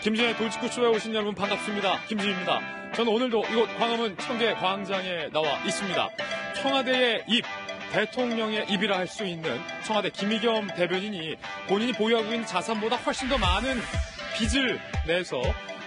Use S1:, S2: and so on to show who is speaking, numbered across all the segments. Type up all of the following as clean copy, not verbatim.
S1: 김진의 돌직구쇼에 오신 여러분 반갑습니다. 김진입니다. 저는 오늘도 이곳 광화문 청계광장에 나와 있습니다. 청와대의 입, 대통령의 입이라 할 수 있는 청와대 김의겸 대변인이 본인이 보유하고 있는 자산보다 훨씬 더 많은 빚을 내서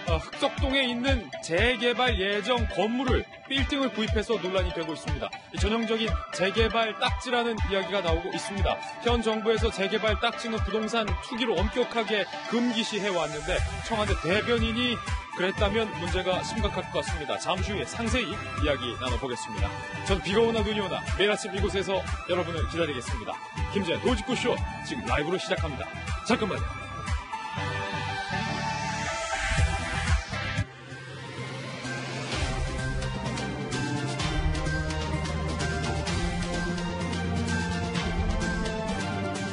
S1: 흑석동에 있는 재개발 예정 건물을 빌딩을 구입해서 논란이 되고 있습니다. 이 전형적인 재개발 딱지라는 이야기가 나오고 있습니다. 현 정부에서 재개발 딱지는 부동산 투기로 엄격하게 금기시해왔는데 청와대 대변인이 그랬다면 문제가 심각할 것 같습니다. 잠시 후에 상세히 이야기 나눠보겠습니다. 전 비가 오나 눈이 오나 매일 아침 이곳에서 여러분을 기다리겠습니다. 김진의 돌직구쇼 지금 라이브로 시작합니다. 잠깐만요.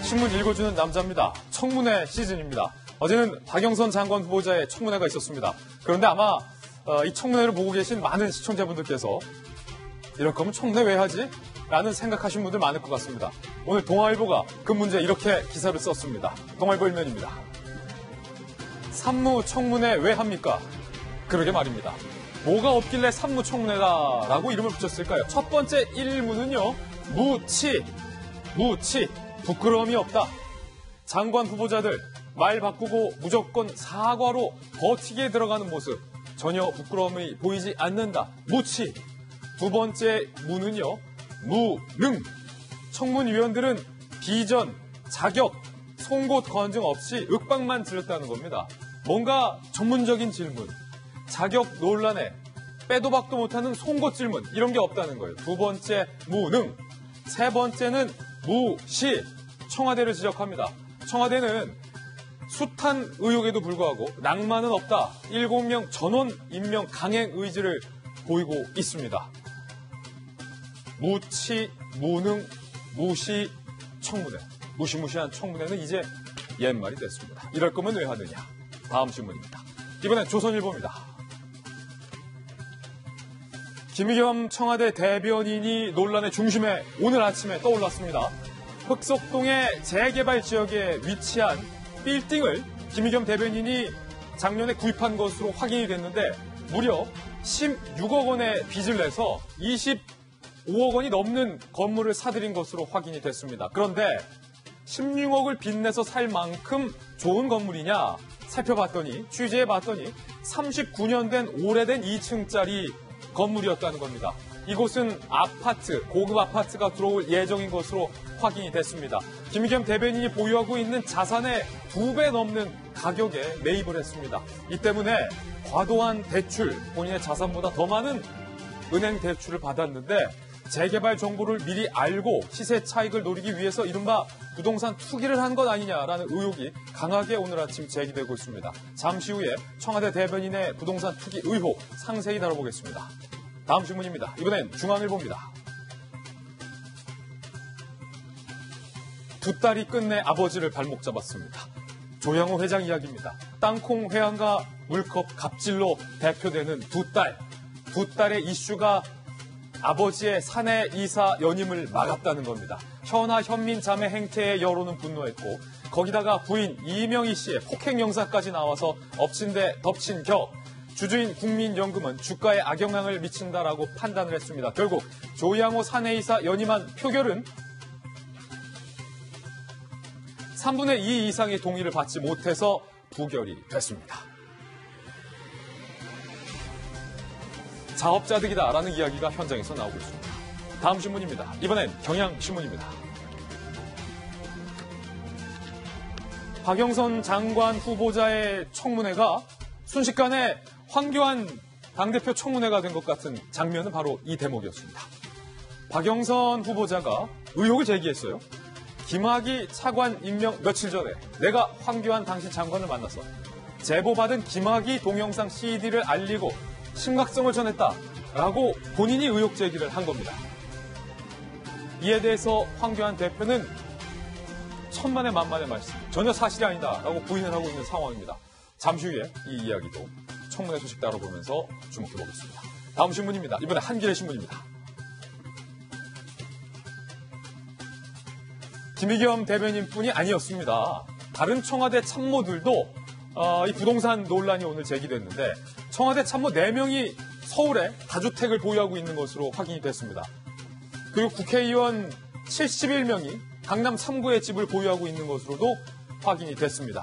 S1: 신문 읽어주는 남자입니다. 청문회 시즌입니다. 어제는 박영선 장관 후보자의 청문회가 있었습니다. 그런데 아마 이 청문회를 보고 계신 많은 시청자분들께서 이럴 거면 청문회 왜 하지? 라는 생각하신 분들 많을 것 같습니다. 오늘 동아일보가 그 문제 이렇게 기사를 썼습니다. 동아일보 일면입니다. 산무청문회 왜 합니까? 그러게 말입니다. 뭐가 없길래 산무청문회다라고 이름을 붙였을까요? 첫 번째 1문은요. 무치. 부끄러움이 없다. 장관 후보자들 말 바꾸고 무조건 사과로 버티게 들어가는 모습. 전혀 부끄러움이 보이지 않는다. 무치. 두 번째 무는요. 무능. 청문위원들은 비전, 자격, 송곳 검증 없이 윽박만 질렀다는 겁니다. 뭔가 전문적인 질문, 자격 논란에 빼도 박도 못하는 송곳 질문 이런 게 없다는 거예요. 두 번째 무능. 세 번째는 무시. 청와대를 지적합니다. 청와대는 숱한 의혹에도 불구하고 낭만은 없다. 7명 전원 임명 강행 의지를 보이고 있습니다. 무치, 무능, 무시 청문회. 무시무시한 청문회는 이제 옛말이 됐습니다. 이럴 거면 왜 하느냐. 다음 신문입니다. 이번엔 조선일보입니다. 김의겸 청와대 대변인이 논란의 중심에 오늘 아침에 떠올랐습니다. 흑석동의 재개발 지역에 위치한 빌딩을 김의겸 대변인이 작년에 구입한 것으로 확인이 됐는데 무려 16억 원의 빚을 내서 25억 원이 넘는 건물을 사들인 것으로 확인이 됐습니다. 그런데 16억을 빚내서 살 만큼 좋은 건물이냐 살펴봤더니 취재해봤더니 39년 된 오래된 2층짜리 건물이었다는 겁니다. 이곳은 아파트, 고급 아파트가 들어올 예정인 것으로 확인이 됐습니다. 김의겸 대변인이 보유하고 있는 자산의 2배 넘는 가격에 매입을 했습니다. 이 때문에 과도한 대출, 본인의 자산보다 더 많은 은행 대출을 받았는데 재개발 정보를 미리 알고 시세 차익을 노리기 위해서 이른바 부동산 투기를 한 것 아니냐라는 의혹이 강하게 오늘 아침 제기되고 있습니다. 잠시 후에 청와대 대변인의 부동산 투기 의혹 상세히 다뤄보겠습니다. 다음 신문입니다. 이번엔 중앙일보입니다. 두 딸이 끝내 아버지를 발목 잡았습니다. 조양호 회장 이야기입니다. 땅콩 회항과 물컵 갑질로 대표되는 두 딸. 두 딸의 이슈가 아버지의 사내 이사 연임을 막았다는 겁니다. 현아, 현민 자매 행태에 여론은 분노했고 거기다가 부인 이명희 씨의 폭행 영상까지 나와서 엎친 데 덮친 격. 주주인 국민연금은 주가에 악영향을 미친다라고 판단을 했습니다. 결국 조양호 사내이사 연임안 표결은 3분의 2 이상의 동의를 받지 못해서 부결이 됐습니다. 자업자득이다라는 이야기가 현장에서 나오고 있습니다. 다음 신문입니다. 이번엔 경향신문입니다. 박영선 장관 후보자의 청문회가 순식간에 황교안 당대표 청문회가 된 것 같은 장면은 바로 이 대목이었습니다. 박영선 후보자가 의혹을 제기했어요. 김학의 차관 임명 며칠 전에 내가 황교안 당시 장관을 만나서 제보받은 김학의 동영상 CD를 알리고 심각성을 전했다라고 본인이 의혹 제기를 한 겁니다. 이에 대해서 황교안 대표는 천만의 만만의 말씀, 전혀 사실이 아니다라고 부인을 하고 있는 상황입니다. 잠시 후에 이 이야기도 청문회 소식 다뤄보면서 주목해보겠습니다. 다음 신문입니다. 이번에 한겨레 신문입니다. 김의겸 대변인뿐이 아니었습니다. 다른 청와대 참모들도 이 부동산 논란이 오늘 제기됐는데 청와대 참모 4명이 서울에 다주택을 보유하고 있는 것으로 확인이 됐습니다. 그리고 국회의원 71명이 강남 3구의 집을 보유하고 있는 것으로도 확인이 됐습니다.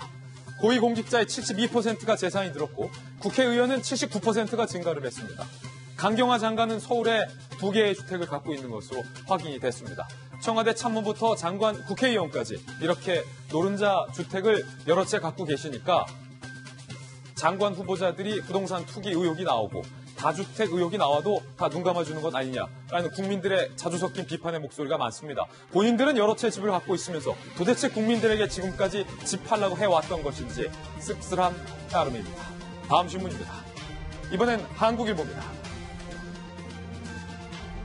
S1: 고위공직자의 72%가 재산이 늘었고 국회의원은 79%가 증가를 했습니다. 강경화 장관은 서울에 2개의 주택을 갖고 있는 것으로 확인이 됐습니다. 청와대 참모부터 장관, 국회의원까지 이렇게 노른자 주택을 여러 채 갖고 계시니까 장관 후보자들이 부동산 투기 의혹이 나오고 다주택 의혹이 나와도 다 눈 감아주는 것 아니냐라는 국민들의 자주 섞인 비판의 목소리가 많습니다. 본인들은 여러 채 집을 갖고 있으면서 도대체 국민들에게 지금까지 집 팔라고 해왔던 것인지 씁쓸한 따름입니다. 다음 신문입니다. 이번엔 한국일보입니다.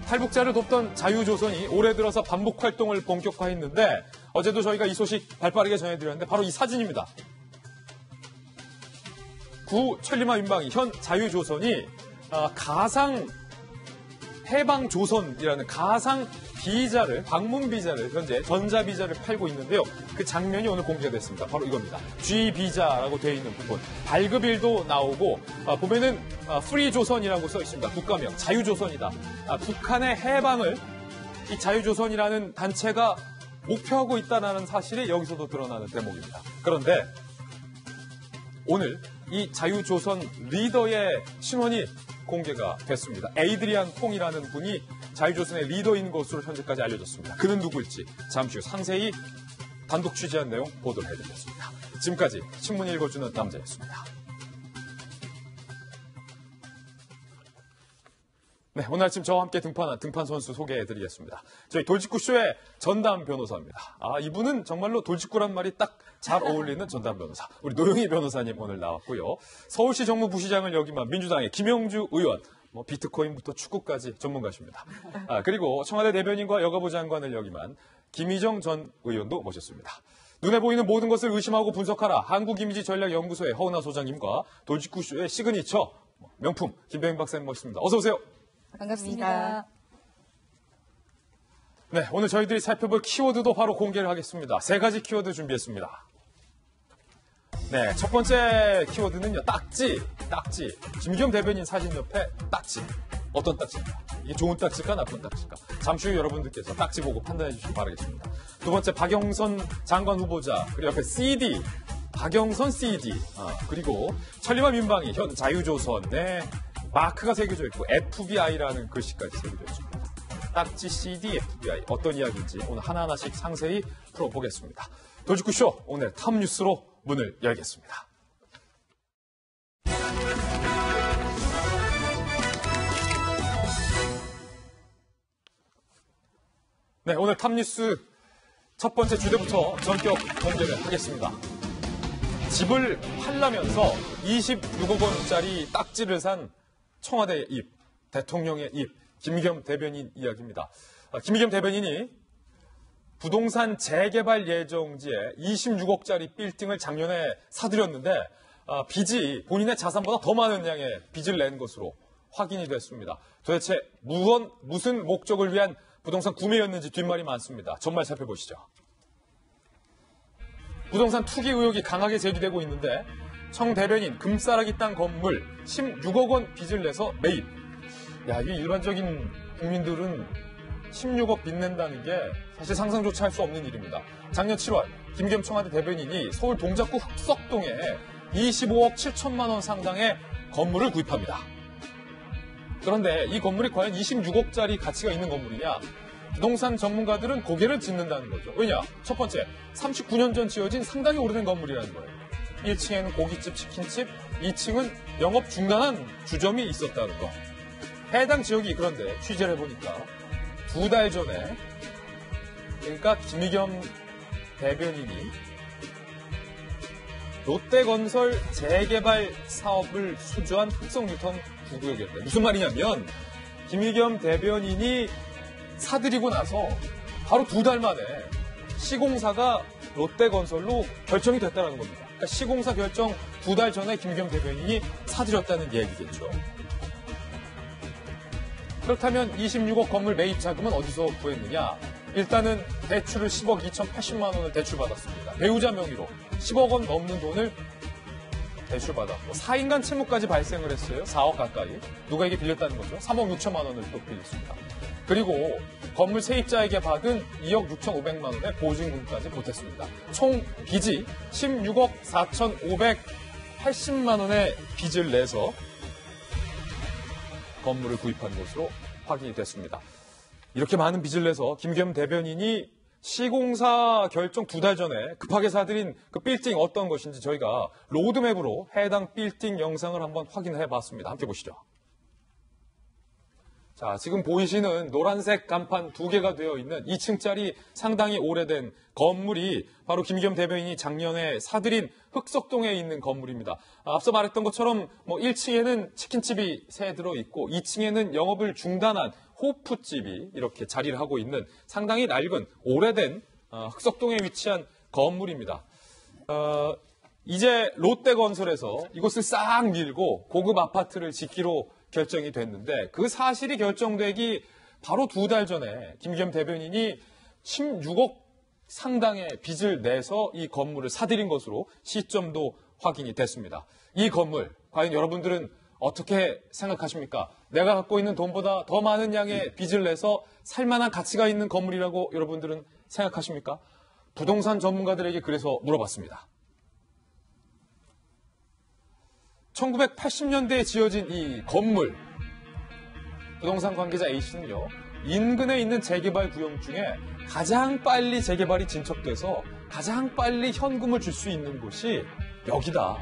S1: 탈북자를 돕던 자유조선이 올해 들어서 반북 활동을 본격화했는데 어제도 저희가 이 소식 발빠르게 전해드렸는데 바로 이 사진입니다. 구 천리마 윤방이 현 자유조선이 가상 해방조선이라는 가상 비자를, 방문 비자를 현재 전자비자를 팔고 있는데요. 그 장면이 오늘 공개가 됐습니다. 바로 이겁니다. G비자라고 되어 있는 부분. 발급일도 나오고 보면은 프리조선이라고 써 있습니다. 국가명 자유조선이다. 북한의 해방을 이 자유조선이라는 단체가 목표하고 있다는 사실이 여기서도 드러나는 대목입니다. 그런데 오늘 이 자유조선 리더의 신원이 공개가 됐습니다. 에이드리안 콩이라는 분이 자유조선의 리더인 것으로 현재까지 알려졌습니다. 그는 누구일지 잠시 후 상세히 단독 취재한 내용 보도를 해드리겠습니다. 지금까지 신문 읽어주는 남자였습니다. 네, 오늘 아침 저와 함께 등판한 등판 선수 소개해드리겠습니다. 저희 돌직구쇼의 전담 변호사입니다. 이분은 정말로 돌직구란 말이 딱 잘 어울리는 전담 변호사. 우리 노영희 변호사님 오늘 나왔고요. 서울시 정무부시장을 역임한 민주당의 김영주 의원, 비트코인부터 축구까지 전문가십니다. 그리고 청와대 대변인과 여가부 장관을 역임한 김희정 전 의원도 모셨습니다. 눈에 보이는 모든 것을 의심하고 분석하라. 한국이미지전략연구소의 허은하 소장님과 돌직구쇼의 시그니처 명품 김병인 박사님 모셨습니다. 어서 오세요.
S2: 반갑습니다.
S1: 네, 오늘 저희들이 살펴볼 키워드도 바로 공개를 하겠습니다. 3가지 키워드 준비했습니다. 네, 첫 번째 키워드는요, 딱지. 김기현 대변인 사진 옆에 딱지. 어떤 딱지입니까? 이게 좋은 딱지일까, 나쁜 딱지일까? 잠시 후 여러분들께서 딱지 보고 판단해 주시기 바라겠습니다. 두 번째, 박영선 장관 후보자. 그리고 옆에 CD. 박영선 CD. 그리고 천리마 민방위 현 자유조선의 마크가 새겨져 있고 FBI라는 글씨까지 새겨져 있습니다. 딱지 CD, FBI 어떤 이야기인지 오늘 하나하나씩 상세히 풀어보겠습니다. 돌직구쇼 오늘 탑뉴스로 문을 열겠습니다. 네, 오늘 탑뉴스 첫 번째 주제부터 전격 공개를 하겠습니다. 집을 팔라면서 26억 원짜리 딱지를 산 청와대의 입, 대통령의 입, 김기현 대변인 이야기입니다. 김기현 대변인이 부동산 재개발 예정지에 26억짜리 빌딩을 작년에 사들였는데 빚이 본인의 자산보다 더 많은 양의 빚을 낸 것으로 확인이 됐습니다. 도대체 무슨 목적을 위한 부동산 구매였는지 뒷말이 많습니다. 전말 살펴보시죠. 부동산 투기 의혹이 강하게 제기되고 있는데 청 대변인 금싸라기 땅 건물 16억 원 빚을 내서 매입. 야, 이게 일반적인 국민들은 16억 빚 낸다는 게 사실 상상조차 할 수 없는 일입니다. 작년 7월 김기현 청와대 대변인이 서울 동작구 흑석동에 25억 7천만 원 상당의 건물을 구입합니다. 그런데 이 건물이 과연 26억짜리 가치가 있는 건물이냐? 부동산 전문가들은 고개를 젓는다는 거죠. 왜냐? 첫 번째, 39년 전 지어진 상당히 오래된 건물이라는 거예요. 1층에는 고깃집, 치킨집, 2층은 영업 중단한 주점이 있었다는 거. 해당 지역이 그런데 취재를 해보니까 2달 전에 그러니까 김의겸 대변인이 롯데건설 재개발 사업을 수주한 흑석 뉴턴 구구역이었다. 무슨 말이냐면 김의겸 대변인이 사들이고 나서 바로 2달 만에 시공사가 롯데건설로 결정이 됐다는 겁니다. 그러니까 시공사 결정 2달 전에 김의겸 대변인이 사들였다는 얘기겠죠. 그렇다면 26억 건물 매입 자금은 어디서 구했느냐? 일단은 대출을 10억 2,080만 원을 대출받았습니다. 배우자 명의로 10억 원 넘는 돈을 대출받았고 4인간 채무까지 발생을 했어요. 4억 가까이. 누구에게 빌렸다는 거죠. 3억 6천만 원을 또 빌렸습니다. 그리고 건물 세입자에게 받은 2억 6천 5백만 원의 보증금까지 보탰습니다. 총 빚이 16억 4,580만 원의 빚을 내서 건물을 구입한 것으로 확인이 됐습니다. 이렇게 많은 빚을 내서 김기현 대변인이 시공사 결정 2달 전에 급하게 사들인 그 빌딩 어떤 것인지 저희가 로드맵으로 해당 빌딩 영상을 한번 확인해 봤습니다. 함께 보시죠. 자, 지금 보이시는 노란색 간판 2개가 되어 있는 2층짜리 상당히 오래된 건물이 바로 김기현 대변인이 작년에 사들인 흑석동에 있는 건물입니다. 앞서 말했던 것처럼 1층에는 치킨집이 새 들어 있고 2층에는 영업을 중단한 호프집이 이렇게 자리를 하고 있는 상당히 낡은 오래된 흑석동에 위치한 건물입니다. 이제 롯데건설에서 이곳을 싹 밀고 고급 아파트를 짓기로 결정이 됐는데 그 사실이 결정되기 바로 2달 전에 김기현 대변인이 16억 상당의 빚을 내서 이 건물을 사들인 것으로 시점도 확인이 됐습니다. 이 건물 과연 여러분들은 어떻게 생각하십니까? 내가 갖고 있는 돈보다 더 많은 양의 빚을 내서 살만한 가치가 있는 건물이라고 여러분들은 생각하십니까? 부동산 전문가들에게 그래서 물어봤습니다. 1980년대에 지어진 이 건물, 부동산 관계자 A씨는요, 인근에 있는 재개발 구역 중에 가장 빨리 재개발이 진척돼서 가장 빨리 현금을 줄 수 있는 곳이 여기다.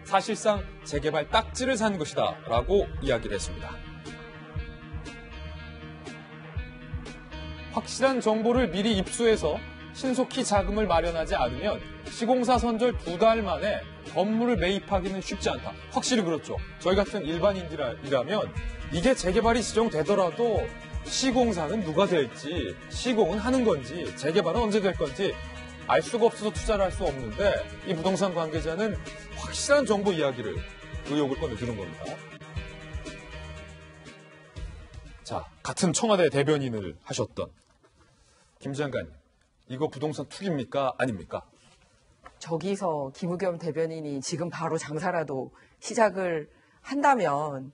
S1: 사실상 재개발 딱지를 산 것이다 라고 이야기를 했습니다. 확실한 정보를 미리 입수해서 신속히 자금을 마련하지 않으면 시공사 선절 2달 만에 건물을 매입하기는 쉽지 않다. 확실히 그렇죠. 저희 같은 일반인이라면 이게 재개발이 지정되더라도 시공사는 누가 될지, 시공은 하는 건지, 재개발은 언제 될 건지 알 수가 없어서 투자를 할 수 없는데 이 부동산 관계자는 확실한 정보 이야기를 의혹을 꺼내주는 겁니다. 자, 같은 청와대 대변인을 하셨던 김 장관님, 이거 부동산 투기입니까? 아닙니까?
S2: 저기서 김의겸 대변인이 지금 바로 장사라도 시작을 한다면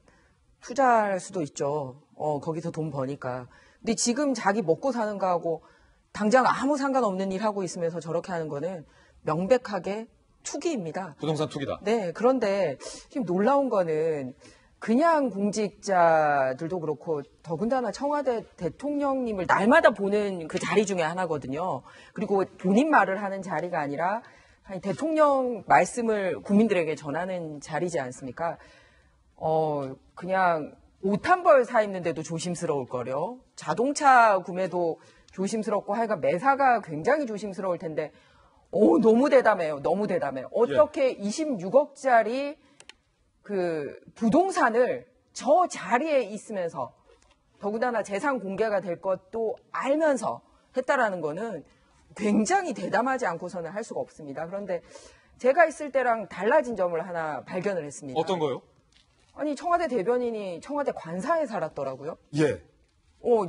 S2: 투자할 수도 있죠. 거기서 돈 버니까. 근데 지금 자기 먹고 사는 거하고 당장 아무 상관없는 일 하고 있으면서 저렇게 하는 거는 명백하게 투기입니다.
S1: 부동산 투기다.
S2: 네, 그런데 지금 놀라운 거는 그냥 공직자들도 그렇고 더군다나 청와대 대통령님을 날마다 보는 그 자리 중에 하나거든요. 그리고 본인 말을 하는 자리가 아니라 대통령 말씀을 국민들에게 전하는 자리지 않습니까? 그냥 옷 한 벌 사 입는데도 조심스러울 거려. 자동차 구매도 조심스럽고 하여간 매사가 굉장히 조심스러울 텐데 너무 대담해요. 너무 대담해요. 어떻게 26억짜리 그 부동산을 저 자리에 있으면서 더군다나 재산 공개가 될 것도 알면서 했다라는 거는 굉장히 대담하지 않고서는 할 수가 없습니다. 그런데 제가 있을 때랑 달라진 점을 하나 발견을 했습니다.
S1: 어떤 거요?
S2: 아니, 청와대 대변인이 청와대 관사에 살았더라고요.
S1: 예.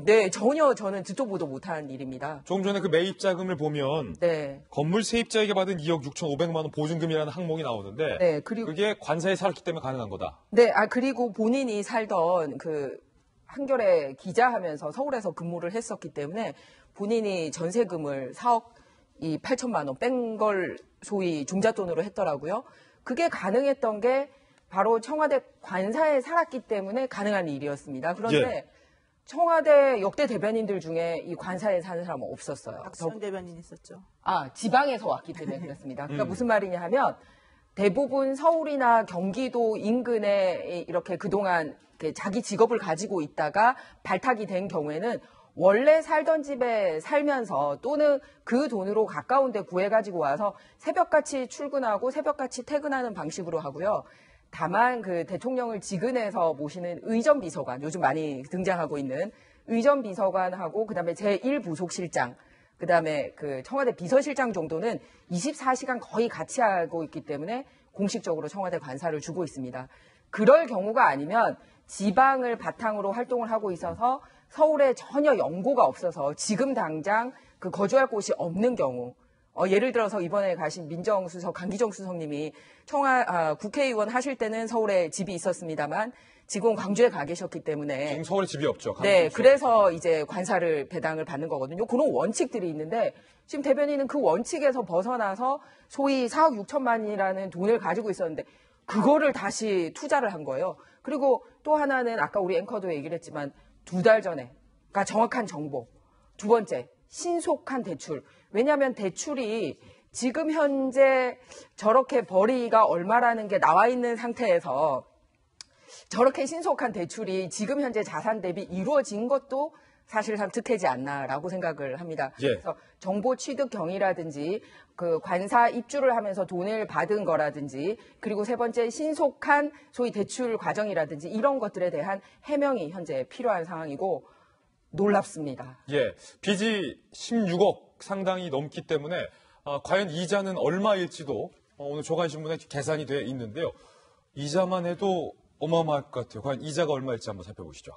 S2: 네, 전혀 저는 듣도 보도 못한 일입니다.
S1: 조금 전에 그 매입 자금을 보면
S2: 네.
S1: 건물 세입자에게 받은 2억 6,500만 원 보증금이라는 항목이 나오는데
S2: 네, 그리고
S1: 그게 관사에 살았기 때문에 가능한 거다.
S2: 네, 그리고 본인이 살던 그 한겨레 기자하면서 서울에서 근무를 했었기 때문에 본인이 전세금을 4억 8천만 원 뺀 걸 소위 중잣돈으로 했더라고요. 그게 가능했던 게 바로 청와대 관사에 살았기 때문에 가능한 일이었습니다. 그런데 청와대 역대 대변인들 중에 이 관사에 사는 사람은 없었어요.
S3: 박수영 대변인 있었죠.
S2: 지방에서 왔기 때문에 그렇습니다. 그러니까 무슨 말이냐 하면 대부분 서울이나 경기도 인근에 이렇게 그동안 자기 직업을 가지고 있다가 발탁이 된 경우에는 원래 살던 집에 살면서 또는 그 돈으로 가까운 데 구해가지고 와서 새벽같이 출근하고 새벽같이 퇴근하는 방식으로 하고요. 다만 그 대통령을 직은해서 모시는 의전비서관, 요즘 많이 등장하고 있는 의전비서관하고 그다음에 제1부속실장, 그다음에 그 청와대 비서실장 정도는 24시간 거의 같이 하고 있기 때문에 공식적으로 청와대 관사를 주고 있습니다. 그럴 경우가 아니면 지방을 바탕으로 활동을 하고 있어서 서울에 전혀 연고가 없어서 지금 당장 그 거주할 곳이 없는 경우, 예를 들어서 이번에 가신 민정수석, 강기정 수석님이 국회의원 하실 때는 서울에 집이 있었습니다만 지금 광주에 가 계셨기 때문에
S1: 지금 서울에 집이 없죠.
S2: 네, 그래서 이제 관사를 배당을 받는 거거든요. 그런 원칙들이 있는데 지금 대변인은 그 원칙에서 벗어나서 소위 4억 6천만이라는 돈을 가지고 있었는데 그거를 다시 투자를 한 거예요. 그리고 또 하나는 아까 우리 앵커도 얘기를 했지만 2달 전에, 그러니까 정확한 정보. 두 번째, 신속한 대출. 왜냐하면 대출이 지금 현재 저렇게 벌이가 얼마라는 게 나와 있는 상태에서 저렇게 신속한 대출이 지금 현재 자산 대비 이루어진 것도 사실상 특혜지 않나라고 생각을 합니다.
S1: 예.
S2: 그래서 정보 취득 경위라든지 그 관사 입주를 하면서 돈을 받은 거라든지 그리고 세 번째 신속한 소위 대출 과정이라든지 이런 것들에 대한 해명이 현재 필요한 상황이고 놀랍습니다.
S1: 예, 빚이 16억 상당히 넘기 때문에 과연 이자는 얼마일지도 오늘 조간신문에 계산이 되어 있는데요. 이자만 해도 어마어마할 것 같아요. 과연 이자가 얼마일지 한번 살펴보시죠.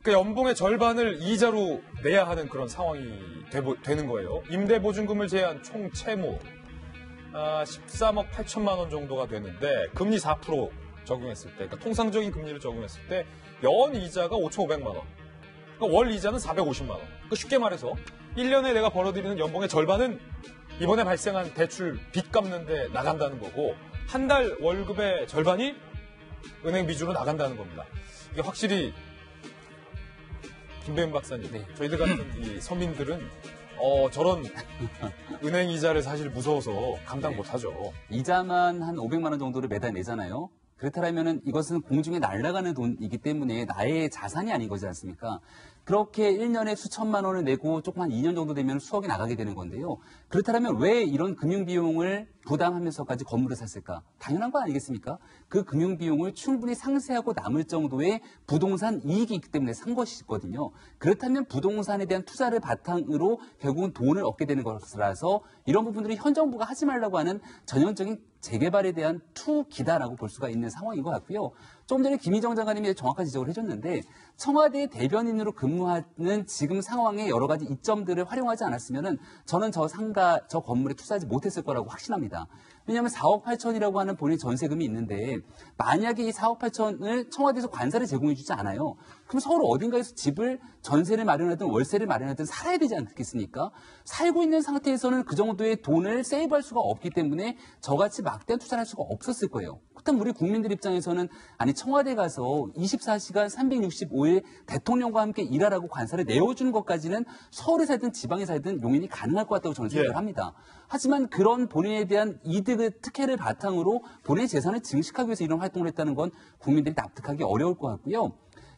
S1: 그 연봉의 절반을 이자로 내야 하는 그런 상황이 되는 거예요. 임대보증금을 제외한 총 채무 13억 8천만 원 정도가 되는데 금리 4% 적용했을 때, 그러니까 통상적인 금리를 적용했을 때 연 이자가 5,500만 원. 그러니까 월 이자는 450만 원. 그러니까 쉽게 말해서 1년에 내가 벌어들이는 연봉의 절반은 이번에 발생한 대출 빚 갚는데 나간다는 거고 한 달 월급의 절반이 은행 빚으로 나간다는 겁니다. 이게 확실히 김배윤 박사님, 네. 저희들 같은 이 서민들은 저런 은행 이자를 사실 무서워서 감당 못하죠.
S3: 이자만 한 500만 원 정도를 매달 내잖아요. 그렇다면 이것은 공중에 날아가는 돈이기 때문에 나의 자산이 아닌 거지 않습니까? 그렇게 1년에 수천만 원을 내고 조금 한 2년 정도 되면 수억이 나가게 되는 건데요. 그렇다면 왜 이런 금융비용을 부담하면서까지 건물을 샀을까? 당연한 거 아니겠습니까? 그 금융비용을 충분히 상쇄하고 남을 정도의 부동산 이익이 있기 때문에 산 것이거든요. 그렇다면 부동산에 대한 투자를 바탕으로 결국은 돈을 얻게 되는 것이라서 이런 부분들이 현 정부가 하지 말라고 하는 전형적인 재개발에 대한 투기다라고 볼 수가 있는 상황인 것 같고요. 조금 전에 김희정 장관님이 정확한 지적을 해줬는데 청와대 대변인으로 근무하는 지금 상황의 여러 가지 이점들을 활용하지 않았으면은 저는 저 건물에 투자하지 못했을 거라고 확신합니다. 왜냐하면 4억 8천이라고 하는 본인 전세금이 있는데 만약에 이 4억 8천을 청와대에서 관사를 제공해 주지 않아요. 그럼 서울 어딘가에서 집을 전세를 마련하든 월세를 마련하든 살아야 되지 않겠습니까? 살고 있는 상태에서는 그 정도의 돈을 세이브할 수가 없기 때문에 저같이 막대한 투자를 할 수가 없었을 거예요. 그렇다면 우리 국민들 입장에서는 아니 청와대 가서 24시간 365일 대통령과 함께 일하라고 관사를 내어주는 것까지는 서울에 살든 지방에 살든 용인이 가능할 것 같다고 저는 생각을 합니다. 하지만 그런 본인에 대한 이득을 특혜를 바탕으로 본인의 재산을 증식하기 위해서 이런 활동을 했다는 건 국민들이 납득하기 어려울 것 같고요.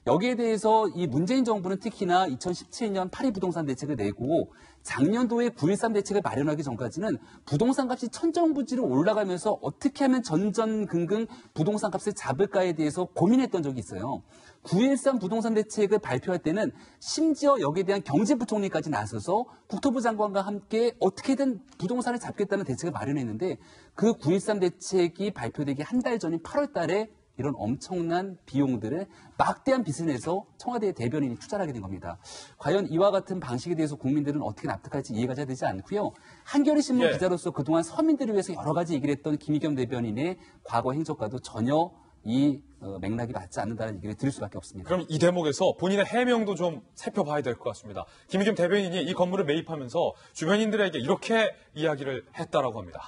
S3: 여기에 대해서 이 문재인 정부는 특히나 2017년 파리 부동산 대책을 내고 작년도에 9.13 대책을 마련하기 전까지는 부동산 값이 천정부지로 올라가면서 어떻게 하면 전전긍긍 부동산 값을 잡을까에 대해서 고민했던 적이 있어요. 9.13 부동산 대책을 발표할 때는 심지어 여기에 대한 경제부총리까지 나서서 국토부 장관과 함께 어떻게든 부동산을 잡겠다는 대책을 마련했는데 그 9.13 대책이 발표되기 한 달 전인 8월 달에 이런 엄청난 비용들을 막대한 빚을 내서 청와대 대변인이 투자를 하게 된 겁니다. 과연 이와 같은 방식에 대해서 국민들은 어떻게 납득할지 이해가 잘 되지 않고요. 한겨레 신문 기자로서 그동안 서민들을 위해서 여러 가지 얘기를 했던 김의겸 대변인의 과거 행적과도 전혀 이 맥락이 맞지 않는다는 얘기를 들을 수밖에 없습니다.
S1: 그럼 이 대목에서 본인의 해명도 좀 살펴봐야 될 것 같습니다. 김의겸 대변인이 이 건물을 매입하면서 주변인들에게 이렇게 이야기를 했다라고 합니다.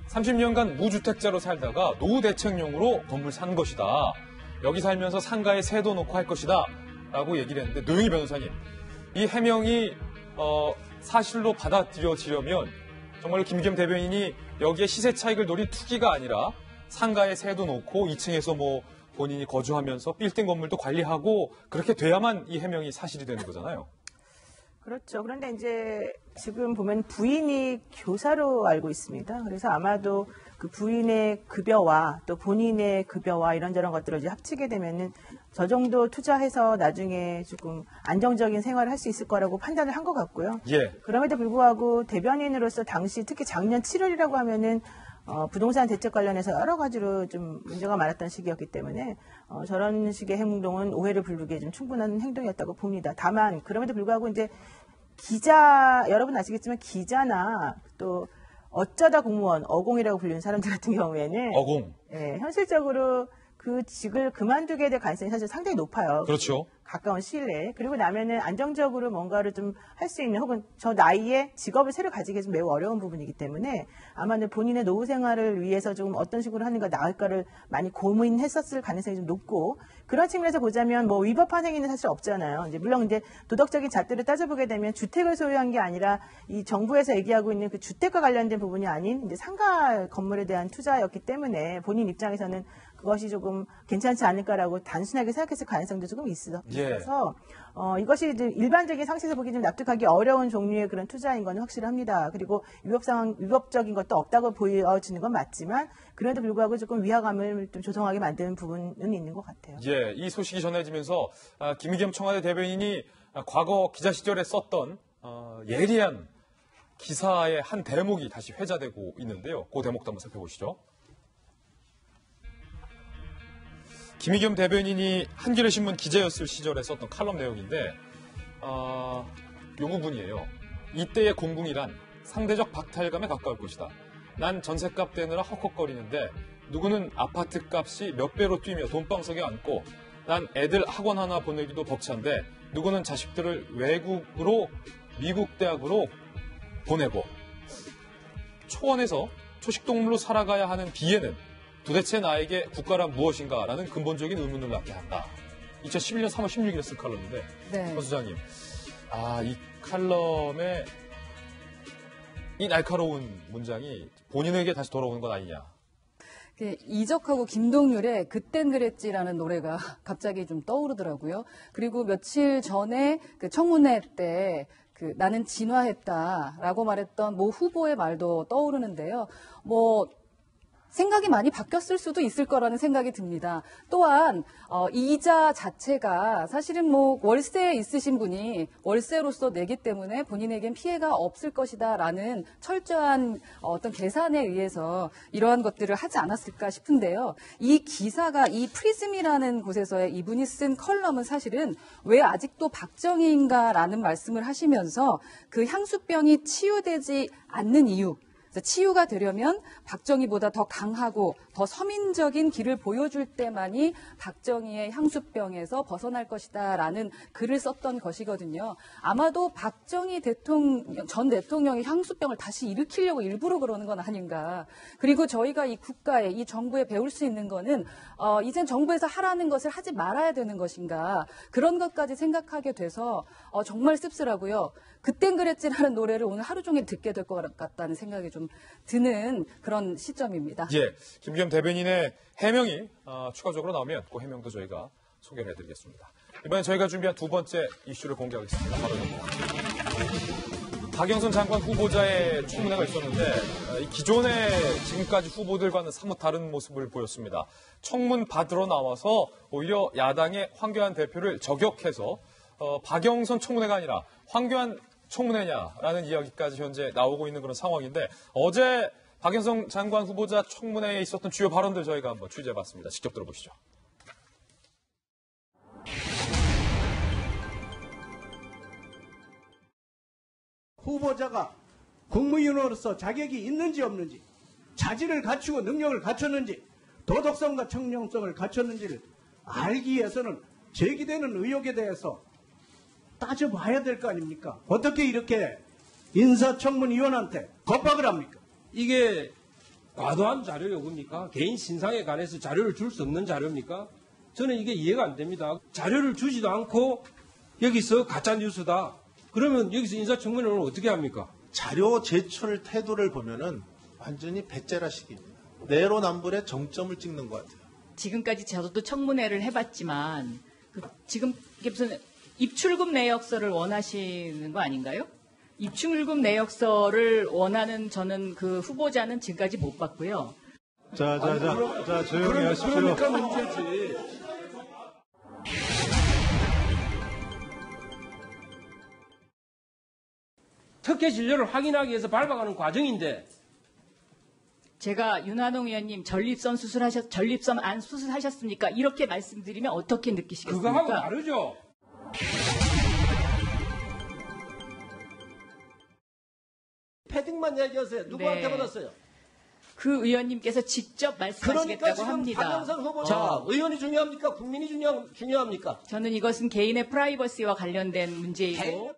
S1: 30년간 무주택자로 살다가 노후 대책용으로 건물 산 것이다. 여기 살면서 상가에 세도 놓고 할 것이다. 라고 얘기를 했는데 노영희 변호사님, 이 해명이 사실로 받아들여지려면 정말로 김의겸 대변인이 여기에 시세 차익을 노린 투기가 아니라 상가에 세도 놓고 2층에서 뭐 본인이 거주하면서 빌딩 건물도 관리하고 그렇게 돼야만 이 해명이 사실이 되는 거잖아요.
S4: 그렇죠. 그런데 이제 지금 보면 부인이 교사로 알고 있습니다. 그래서 아마도 그 부인의 급여와 또 본인의 급여와 이런저런 것들을 이제 합치게 되면은 저 정도 투자해서 나중에 조금 안정적인 생활을 할 수 있을 거라고 판단을 한 것 같고요.
S1: 예.
S4: 그럼에도 불구하고 대변인으로서 당시 특히 작년 7월이라고 하면은 부동산 대책 관련해서 여러 가지로 좀 문제가 많았던 시기였기 때문에 저런 식의 행동은 오해를 부르기에 좀 충분한 행동이었다고 봅니다. 다만 그럼에도 불구하고 이제 여러분 아시겠지만 기자나 또 어쩌다 공무원, 어공이라고 불리는 사람들 같은 경우에는
S1: 어공.
S4: 예, 현실적으로 그 직을 그만두게 될 가능성이 사실 상당히 높아요.
S1: 그렇죠.
S4: 가까운 시일 내에. 그리고 나면은 안정적으로 뭔가를 좀 할 수 있는 혹은 저 나이에 직업을 새로 가지기 좀 매우 어려운 부분이기 때문에 아마 본인의 노후 생활을 위해서 좀 어떤 식으로 하는 게 나을까를 많이 고민했었을 가능성이 좀 높고 그런 측면에서 보자면 뭐 위법한 행위는 사실 없잖아요. 이제 물론 이제 도덕적인 잣대를 따져보게 되면 주택을 소유한 게 아니라 이 정부에서 얘기하고 있는 그 주택과 관련된 부분이 아닌 이제 상가 건물에 대한 투자였기 때문에 본인 입장에서는 그것이 조금 괜찮지 않을까라고 단순하게 생각했을 가능성도 조금 있어서 이것이 이제 일반적인 상식에서 보기 좀 납득하기 어려운 종류의 그런 투자인 건 확실합니다. 그리고 위법적인 것도 없다고 보여지는 건 맞지만 그래도 불구하고 조금 위화감을 좀 조성하게 만드는 부분은 있는 것 같아요.
S1: 예, 이 소식이 전해지면서 김의겸 청와대 대변인이 과거 기자 시절에 썼던 예리한 기사의 한 대목이 다시 회자되고 있는데요. 그 대목도 한번 살펴보시죠. 김의겸 대변인이 한겨레신문 기자였을 시절에 썼던 칼럼 내용인데 요 부분이에요. 이때의 공궁이란 상대적 박탈감에 가까울 것이다. 난 전셋값 대느라 헉헉거리는데 누구는 아파트 값이 몇 배로 뛰며 돈방석에 앉고 난 애들 학원 하나 보내기도 벅찬데 누구는 자식들을 외국으로 미국 대학으로 보내고 초원에서 초식동물로 살아가야 하는 비애는 도대체 나에게 국가란 무엇인가라는 근본적인 의문을 낳게 한다. 2011년 3월 16일에 쓴 칼럼인데
S5: 네.
S1: 권 소장님, 이 칼럼의 이 날카로운 문장이 본인에게 다시 돌아오는 건 아니냐.
S5: 이적하고 김동률의 그땐 그랬지라는 노래가 갑자기 좀 떠오르더라고요. 그리고 며칠 전에 그 청문회 때 나는 진화했다라고 말했던 모 후보의 말도 떠오르는데요. 생각이 많이 바뀌었을 수도 있을 거라는 생각이 듭니다. 또한 이자 자체가 사실은 월세에 있으신 분이 월세로서 내기 때문에 본인에겐 피해가 없을 것이다라는 철저한 어떤 계산에 의해서 이러한 것들을 하지 않았을까 싶은데요. 이 기사가 이 프리즘이라는 곳에서의 이분이 쓴 컬럼은 사실은 왜 아직도 박정희인가라는 말씀을 하시면서 그 향수병이 치유되지 않는 이유, 치유가 되려면 박정희보다 더 강하고 더 서민적인 길을 보여줄 때만이 박정희의 향수병에서 벗어날 것이다라는 글을 썼던 것이거든요. 아마도 박정희 전 대통령이 향수병을 다시 일으키려고 일부러 그러는 건 아닌가. 그리고 저희가 이 국가에, 이 정부에 배울 수 있는 거는 이젠 정부에서 하라는 것을 하지 말아야 되는 것인가. 그런 것까지 생각하게 돼서 정말 씁쓸하고요. 그땐 그랬지라는 노래를 오늘 하루 종일 듣게 될 것 같다는 생각이 좀 드는 그런 시점입니다.
S1: 예, 김의겸 대변인의 해명이 추가적으로 나오면 그 해명도 저희가 소개를 해드리겠습니다. 이번에 저희가 준비한 두 번째 이슈를 공개하겠습니다. 바로 박영선 장관 후보자의 청문회가 있었는데 기존의 지금까지 후보들과는 사뭇 다른 모습을 보였습니다. 청문 받으러 나와서 오히려 야당의 황교안 대표를 저격해서 박영선 청문회가 아니라 황교안 청문회냐라는 이야기까지 현재 나오고 있는 그런 상황인데 어제 박영선 장관 후보자 청문회에 있었던 주요 발언들 저희가 한번 취재해봤습니다. 직접 들어보시죠.
S6: 후보자가 국무위원으로서 자격이 있는지 없는지, 자질을 갖추고 능력을 갖췄는지, 도덕성과 청렴성을 갖췄는지를 알기 위해서는 제기되는 의혹에 대해서 따져봐야 될 거 아닙니까? 어떻게 이렇게 인사청문위원한테 겁박을 합니까?
S7: 이게 과도한 자료 요구입니까? 개인 신상에 관해서 자료를 줄 수 없는 자료입니까? 저는 이게 이해가 안 됩니다. 자료를 주지도 않고 여기서 가짜뉴스다. 그러면 여기서 인사청문회는 어떻게 합니까?
S8: 자료 제출 태도를 보면은 완전히 배째라식입니다. 내로남불의 정점을 찍는 것 같아요.
S9: 지금까지 저도 청문회를 해봤지만 지금 이게 무슨 입출금 내역서를 원하시는 거 아닌가요? 입출금 내역서를 원하는 저는 그 후보자는 지금까지 못 봤고요.
S8: 자, 조용히 하십시오.
S7: 그러니까 문제지. 특혜 진료를 확인하기 위해서 밟아가는 과정인데
S9: 제가 윤한홍 의원님 전립선 안 수술하셨습니까? 이렇게 말씀드리면 어떻게 느끼시겠습니까?
S7: 그거하고 다르죠.
S10: 패딩만 얘기하세요. 누구한테
S9: 네.
S10: 받았어요?
S9: 그 의원님께서 직접
S10: 그러니까
S9: 말씀하시겠다고
S10: 지금
S9: 합니다.
S10: 박영선 후보자 의원이 중요합니까? 국민이 중요합니까?
S9: 저는 이것은 개인의 프라이버시와 관련된 문제이고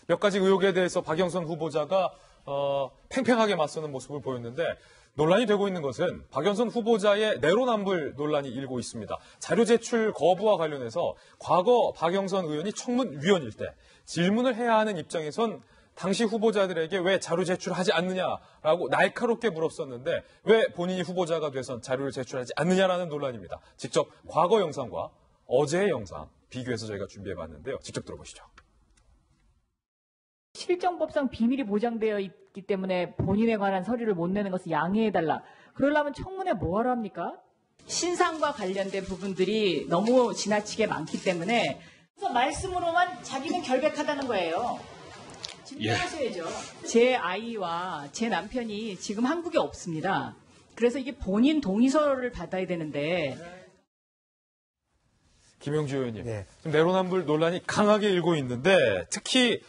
S1: 몇 가지 의혹에 대해서 박영선 후보자가 팽팽하게 맞서는 모습을 보였는데 논란이 되고 있는 것은 박영선 후보자의 내로남불 논란이 일고 있습니다. 자료 제출 거부와 관련해서 과거 박영선 의원이 청문위원일 때 질문을 해야 하는 입장에선 당시 후보자들에게 왜 자료 제출하지 않느냐라고 날카롭게 물었었는데 왜 본인이 후보자가 돼선 자료를 제출하지 않느냐라는 논란입니다. 직접 과거 영상과 어제의 영상 비교해서 저희가 준비해봤는데요. 직접 들어보시죠.
S11: 실정법상 비밀이 보장되어 있기 때문에 본인에 관한 서류를 못 내는 것을 양해해달라. 그러려면 청문회 뭐하러 합니까?
S9: 신상과 관련된 부분들이 너무 지나치게 많기 때문에 그래서 말씀으로만 자기는 결백하다는 거예요. 증명하셔야죠. 제 아이와 제 남편이 지금 한국에 없습니다. 그래서 이게 본인 동의서를 받아야 되는데
S1: 김영주 의원님,
S12: 네.
S1: 지금 내로남불 논란이 강하게 일고 있는데 특히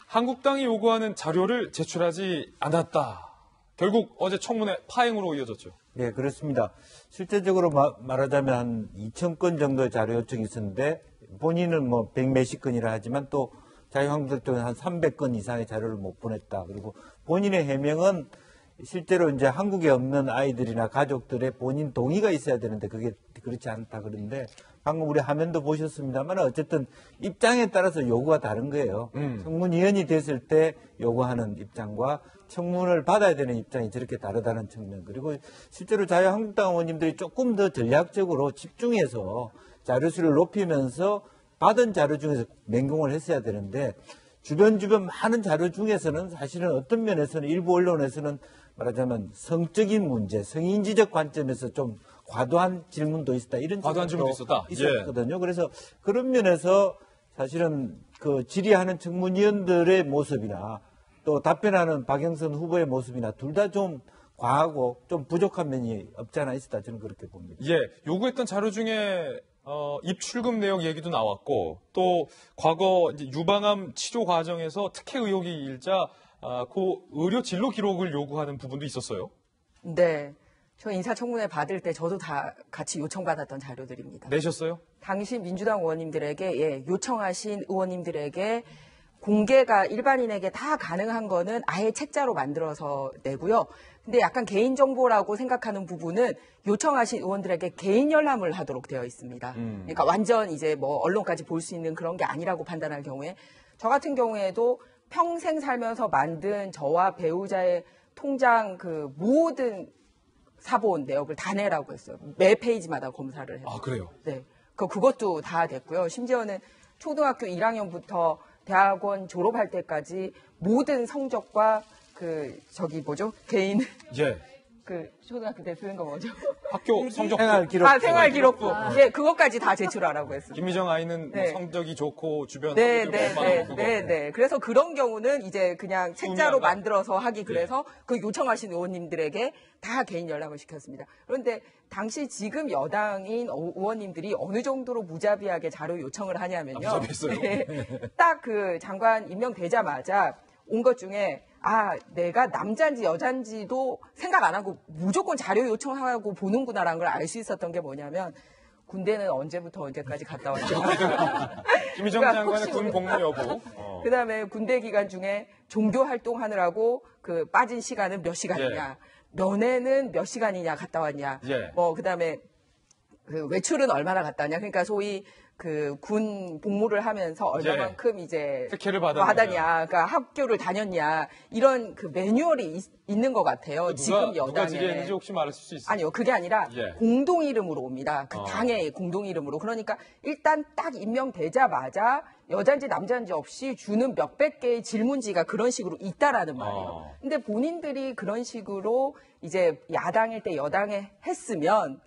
S1: 한국당이 요구하는 자료를 제출하지 않았다. 결국 어제 청문회 파행으로 이어졌죠.
S12: 네, 그렇습니다. 실제적으로 말하자면 한 2,000건 정도의 자료 요청이 있었는데 본인은 뭐 100몇십 건이라 하지만 또 자유한국당 쪽은 한 300건 이상의 자료를 못 보냈다. 그리고 본인의 해명은 실제로 이제 한국에 없는 아이들이나 가족들의 본인 동의가 있어야 되는데 그게 그렇지 않다 그런데 방금 우리 화면도 보셨습니다만 어쨌든 입장에 따라서 요구가 다른 거예요. 청문위원이 됐을 때 요구하는 입장과 청문을 받아야 되는 입장이 저렇게 다르다는 측면. 그리고 실제로 자유한국당 의원님들이 조금 더 전략적으로 집중해서 자료수를 높이면서 받은 자료 중에서 맹공을 했어야 되는데 주변 많은 자료 중에서는 사실은 어떤 면에서는 일부 언론에서는 말하자면 성적인 문제, 성인지적 관점에서 좀 과도한 질문도 있었다. 이런
S1: 과도한 질문도 있었다.
S12: 있었거든요. 그래서 그런 면에서 사실은 그 질의하는 청문위원들의 모습이나 또 답변하는 박영선 후보의 모습이나 둘 다 좀 과하고 좀 부족한 면이 없지 않아 있었다. 저는 그렇게 봅니다.
S1: 예, 요구했던 자료 중에 입출금 내역 얘기도 나왔고 또 과거 이제 유방암 치료 과정에서 특혜 의혹이 일자 그 의료 진로 기록을 요구하는 부분도 있었어요.
S2: 네. 저 인사청문회 받을 때 저도 다 같이 요청받았던 자료들입니다.
S1: 내셨어요?
S2: 당시 민주당 의원님들에게, 요청하신 의원님들에게 공개가 일반인에게 다 가능한 거는 아예 책자로 만들어서 내고요. 근데 약간 개인정보라고 생각하는 부분은 요청하신 의원들에게 개인 열람을 하도록 되어 있습니다. 그러니까 완전 이제 뭐 언론까지 볼 수 있는 그런 게 아니라고 판단할 경우에 저 같은 경우에도 평생 살면서 만든 저와 배우자의 통장 그 모든 사본 내역을 다 내라고 했어요. 매 페이지마다 검사를 해요.
S1: 아, 그래요?
S2: 네. 그것도 다 됐고요. 심지어는 초등학교 1학년부터 대학원 졸업할 때까지 모든 성적과 개인
S1: 예.
S2: 초등학교 때 쓰는 거 뭐죠?
S1: 학교 성적
S2: 생활 기록부. 예, 그것까지 다 제출하라고 했습니다.
S1: 김미정 아이는
S2: 네.
S1: 성적이 좋고 주변
S2: 네. 그래서 그런 경우는 이제 그냥 책자로 만들어서 하기 그래서 그 요청하신 의원님들에게 다 개인 연락을 시켰습니다. 그런데 당시 지금 여당인 의원님들이 어느 정도로 무자비하게 자료 요청을 하냐면요.
S1: 무자비했어요.
S2: 딱 그 장관 임명되자마자 온 것 중에 내가 남자인지 여자인지도 생각 안 하고 무조건 자료 요청하고 보는구나라는 걸 알 수 있었던 게 뭐냐면 군대는 언제부터 언제까지 갔다 왔죠.
S1: 김희정 장관의 군 복무 여부.
S2: 그다음에 군대 기간 중에 종교 활동하느라고 빠진 시간은 몇 시간이냐. 면회는 몇 시간이냐 갔다 왔냐. 그다음에 외출은 얼마나 갔다 왔냐. 그러니까 소위 군 복무를 하면서 얼마만큼 이제
S1: 특혜를 받았냐,
S2: 그러니까 학교를 다녔냐 이런 매뉴얼이 있는 것 같아요. 지금 여당에.
S1: 누가 질의했는지 혹시 말하실 수 있어요?
S2: 아니요, 그게 아니라 공동 이름으로 옵니다. 당의 공동 이름으로. 그러니까 일단 딱 임명되자마자 여자인지 남자인지 없이 주는 몇백 개의 질문지가 그런 식으로 있다라는 말이에요. 근데 본인들이 그런 식으로 이제 야당일 때 여당에 했으면.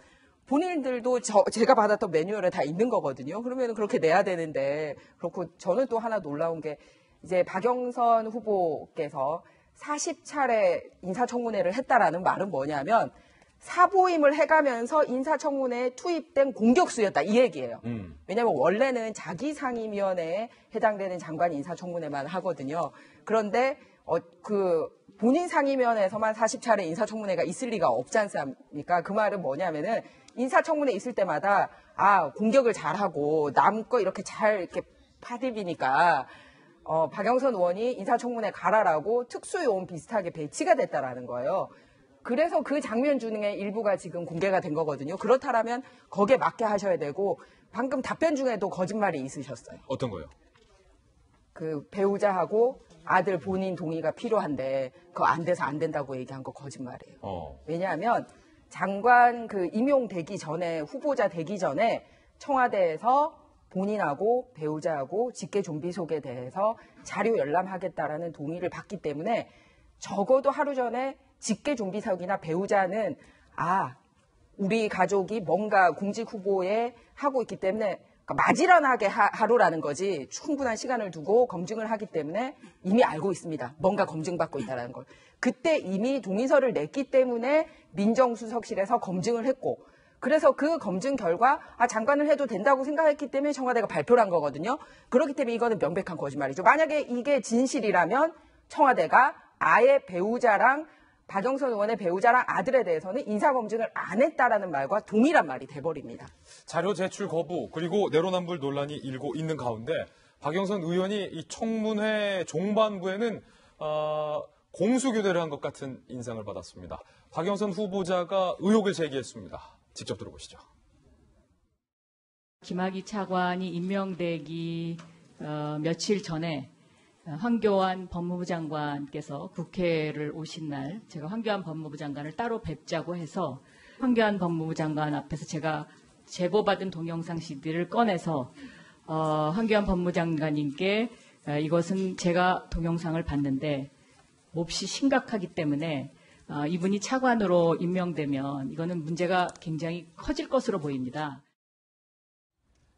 S2: 본인들도 제가 받았던 매뉴얼에 다 있는 거거든요. 그러면 그렇게 내야 되는데 그렇고 저는 또 하나 놀라운 게 이제 박영선 후보께서 40차례 인사청문회를 했다라는 말은 뭐냐면 사보임을 해가면서 인사청문회에 투입된 공격수였다 이 얘기예요. 왜냐하면 원래는 자기 상임위원회에 해당되는 장관 인사청문회만 하거든요. 그런데 그 본인 상임위원회에서만 40차례 인사청문회가 있을 리가 없지 않습니까? 그 말은 뭐냐면은 인사청문회 있을 때마다 공격을 잘하고 남 거 이렇게 잘 이렇게 파디비니까 박영선 의원이 인사청문회 가라라고 특수요원 비슷하게 배치가 됐다라는 거예요. 그래서 그 장면 중에 일부가 지금 공개가 된 거거든요. 그렇다면 거기에 맞게 하셔야 되고 방금 답변 중에도 거짓말이 있으셨어요.
S1: 어떤 거요?
S2: 그 배우자하고 아들 본인 동의가 필요한데 그거 안 돼서 안 된다고 얘기한 거 거짓말이에요. 왜냐하면 장관 그 임용되기 전에 후보자 되기 전에 청와대에서 본인하고 배우자하고 직계 좀비속에 대해서 자료 열람하겠다라는 동의를 받기 때문에 적어도 하루 전에 직계 좀비석이나 배우자는 우리 가족이 뭔가 공직 후보에 하고 있기 때문에 마지런하게 하루라는 거지 충분한 시간을 두고 검증을 하기 때문에 이미 알고 있습니다. 뭔가 검증받고 있다는 걸. 그때 이미 동의서를 냈기 때문에 민정수석실에서 검증을 했고 그래서 그 검증 결과 장관을 해도 된다고 생각했기 때문에 청와대가 발표를 한 거거든요. 그렇기 때문에 이거는 명백한 거짓말이죠. 만약에 이게 진실이라면 청와대가 아예 배우자랑 박영선 의원의 배우자랑 아들에 대해서는 인사검증을 안 했다라는 말과 동일한 말이 돼버립니다.
S1: 자료 제출 거부 그리고 내로남불 논란이 일고 있는 가운데 박영선 의원이 이 청문회 종반부에는 공수교대를 한 것 같은 인상을 받았습니다. 박영선 후보자가 의혹을 제기했습니다. 직접 들어보시죠.
S9: 김학의 차관이 임명되기 며칠 전에 황교안 법무부 장관께서 국회를 오신 날 제가 황교안 법무부 장관을 따로 뵙자고 해서 황교안 법무부 장관 앞에서 제가 제보받은 동영상 CD를 꺼내서 황교안 법무부 장관님께 이것은 제가 동영상을 봤는데 몹시 심각하기 때문에 이분이 차관으로 임명되면 이거는 문제가 굉장히 커질 것으로 보입니다.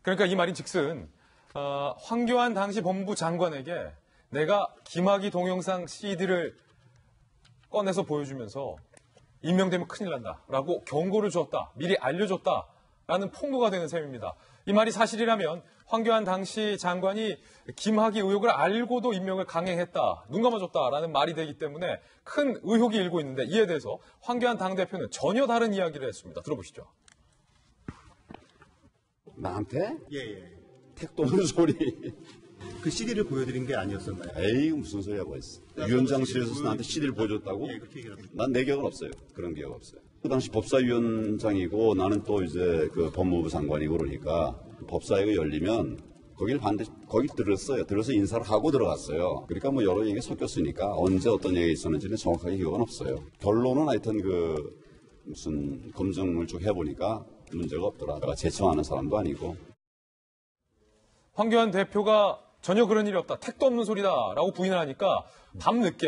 S1: 그러니까 이 말인 즉슨 황교안 당시 법무부 장관에게 내가 김학의 동영상 CD를 꺼내서 보여주면서 임명되면 큰일 난다라고 경고를 줬다, 미리 알려줬다라는 폭로가 되는 셈입니다. 이 말이 사실이라면 황교안 당시 장관이 김학의 의혹을 알고도 임명을 강행했다, 눈 감아줬다라는 말이 되기 때문에 큰 의혹이 일고 있는데 이에 대해서 황교안 당대표는 전혀 다른 이야기를 했습니다. 들어보시죠.
S13: 나한테?
S10: 예.
S13: 택도 없는 소리.
S10: 그 CD를 보여드린 게 아니었었나요?
S13: 에이, 무슨 소리하고 있어. 위원장실에서 나한테 CD를 보여줬다고?
S10: 예, 그렇게 얘기를 합니다.
S13: 난 내 기억은 없어요. 그런 기억 없어요. 그 당시 법사위원장이고 나는 또 이제 그 법무부 장관이고 그러니까 법사위가 열리면 거길 들었어요. 들어서 인사를 하고 들어갔어요. 그러니까 뭐 여러 얘기가 섞였으니까 언제 어떤 얘기가 있었는지는 정확하게 기억은 없어요. 결론은 하여튼 그 무슨 검증을 쭉 해보니까 문제가 없더라. 내가 제청하는 사람도 아니고.
S1: 황교안 대표가 전혀 그런 일이 없다, 택도 없는 소리다라고 부인을 하니까 밤늦게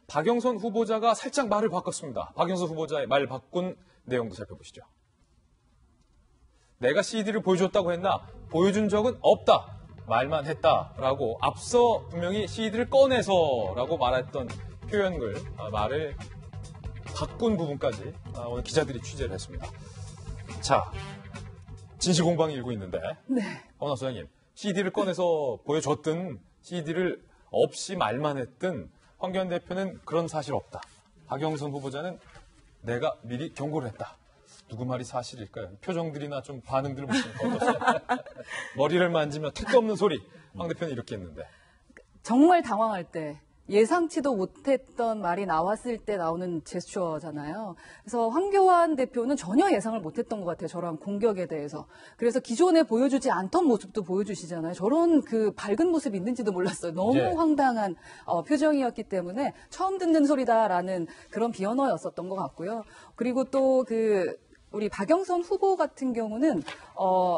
S1: 박영선 후보자가 살짝 말을 바꿨습니다. 박영선 후보자의 말 바꾼 내용도 살펴보시죠. 내가 CD를 보여줬다고 했나? 보여준 적은 없다. 말만 했다라고 앞서 분명히 CD를 꺼내서라고 말했던 표현을 말을 바꾼 부분까지 오늘 기자들이 취재를 했습니다. 자, 진실 공방이 일고 있는데 허나 소장님, CD를 꺼내서 보여줬든 CD를 없이 말만 했든 황교안 대표는 그런 사실 없다. 박영선 후보자는 내가 미리 경고를 했다. 누구 말이 사실일까요? 표정들이나 좀 반응들을 보시니까 어떠세요? 머리를 만지며 택도 없는 소리. 황 대표는 이렇게 했는데.
S5: 정말 당황할 때 예상치도 못했던 말이 나왔을 때 나오는 제스처잖아요. 그래서 황교안 대표는 전혀 예상을 못했던 것 같아요. 저런 공격에 대해서. 그래서 기존에 보여주지 않던 모습도 보여주시잖아요. 저런 그 밝은 모습이 있는지도 몰랐어요. 너무 황당한 표정이었기 때문에 처음 듣는 소리다라는 그런 비언어였었던 것 같고요. 그리고 또 우리 박영선 후보 같은 경우는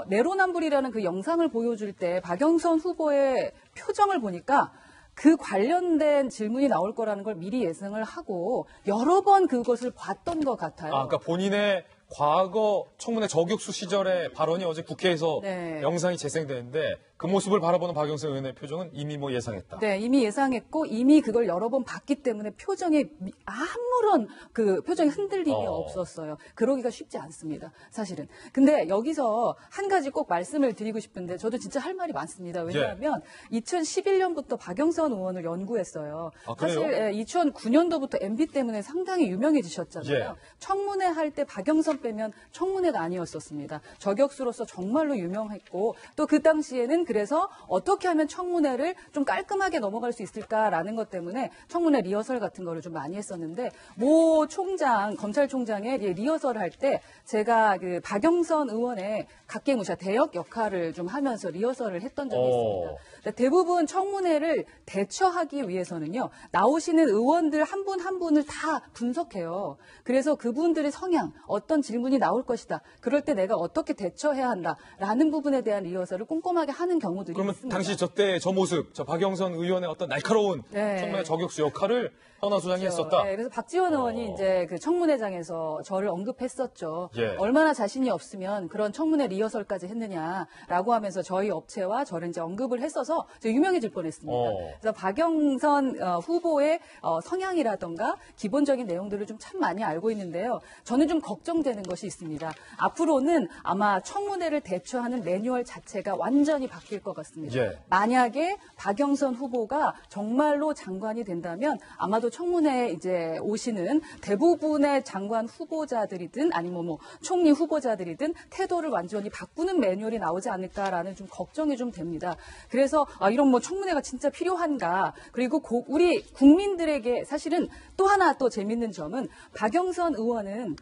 S5: 내로남불이라는 그 영상을 보여줄 때 박영선 후보의 표정을 보니까 그 관련된 질문이 나올 거라는 걸 미리 예상을 하고 여러 번 그것을 봤던 것 같아요.
S1: 그러니까 본인의 과거 청문회 저격수 시절의 발언이 어제 국회에서 영상이 재생되는데 그 모습을 바라보는 박영선 의원의 표정은 이미 뭐 예상했다.
S5: 네, 이미 예상했고 이미 그걸 여러 번 봤기 때문에 표정에 아무런 그 표정의 흔들림이 없었어요. 그러기가 쉽지 않습니다, 사실은. 근데 여기서 한 가지 꼭 말씀을 드리고 싶은데 저도 진짜 할 말이 많습니다. 왜냐하면 2011년부터 박영선 의원을 연구했어요. 사실 2009년도부터 MB 때문에 상당히 유명해지셨잖아요. 청문회 할 때 박영선 빼면 청문회가 아니었었습니다. 저격수로서 정말로 유명했고 또 그 당시에는 그래서 어떻게 하면 청문회를 좀 깔끔하게 넘어갈 수 있을까라는 것 때문에 청문회 리허설 같은 거를 좀 많이 했었는데 모 총장, 검찰총장의 리허설을 할 때 제가 그 박영선 의원의 각계무샤 대역 역할을 좀 하면서 리허설을 했던 적이 있습니다. 대부분 청문회를 대처하기 위해서는요, 나오시는 의원들 한 분 한 분을 다 분석해요. 그래서 그분들의 성향, 어떤 질문이 나올 것이다. 그럴 때 내가 어떻게 대처해야 한다라는 부분에 대한 리허설을 꼼꼼하게 하는 경우들이
S1: 그러면
S5: 있습니다.
S1: 당시 저 모습, 저 박영선 의원의 어떤 날카로운 청문회 저격수 역할을 현안 소장이 했었다.
S5: 네, 그래서 박지원 의원이 이제 그 청문회장에서 저를 언급했었죠. 얼마나 자신이 없으면 그런 청문회 리허설까지 했느냐라고 하면서 저희 업체와 저를 이제 언급을 했어서 유명해질 뻔했습니다. 그래서 박영선 후보의 성향이라던가 기본적인 내용들을 좀 참 많이 알고 있는데요. 저는 좀 걱정되는 것이 있습니다. 앞으로는 아마 청문회를 대처하는 매뉴얼 자체가 완전히 바뀔 것 같습니다. 만약에 박영선 후보가 정말로 장관이 된다면 아마도 청문회에 이제 오시는 대부분의 장관 후보자들이든 아니면 뭐 총리 후보자들이든 태도를 완전히 바꾸는 매뉴얼이 나오지 않을까라는 좀 걱정이 좀 됩니다. 그래서 이런 뭐 청문회가 진짜 필요한가? 그리고 우리 국민들에게 사실은 또 하나 또 재밌는 점은 박영선 의원은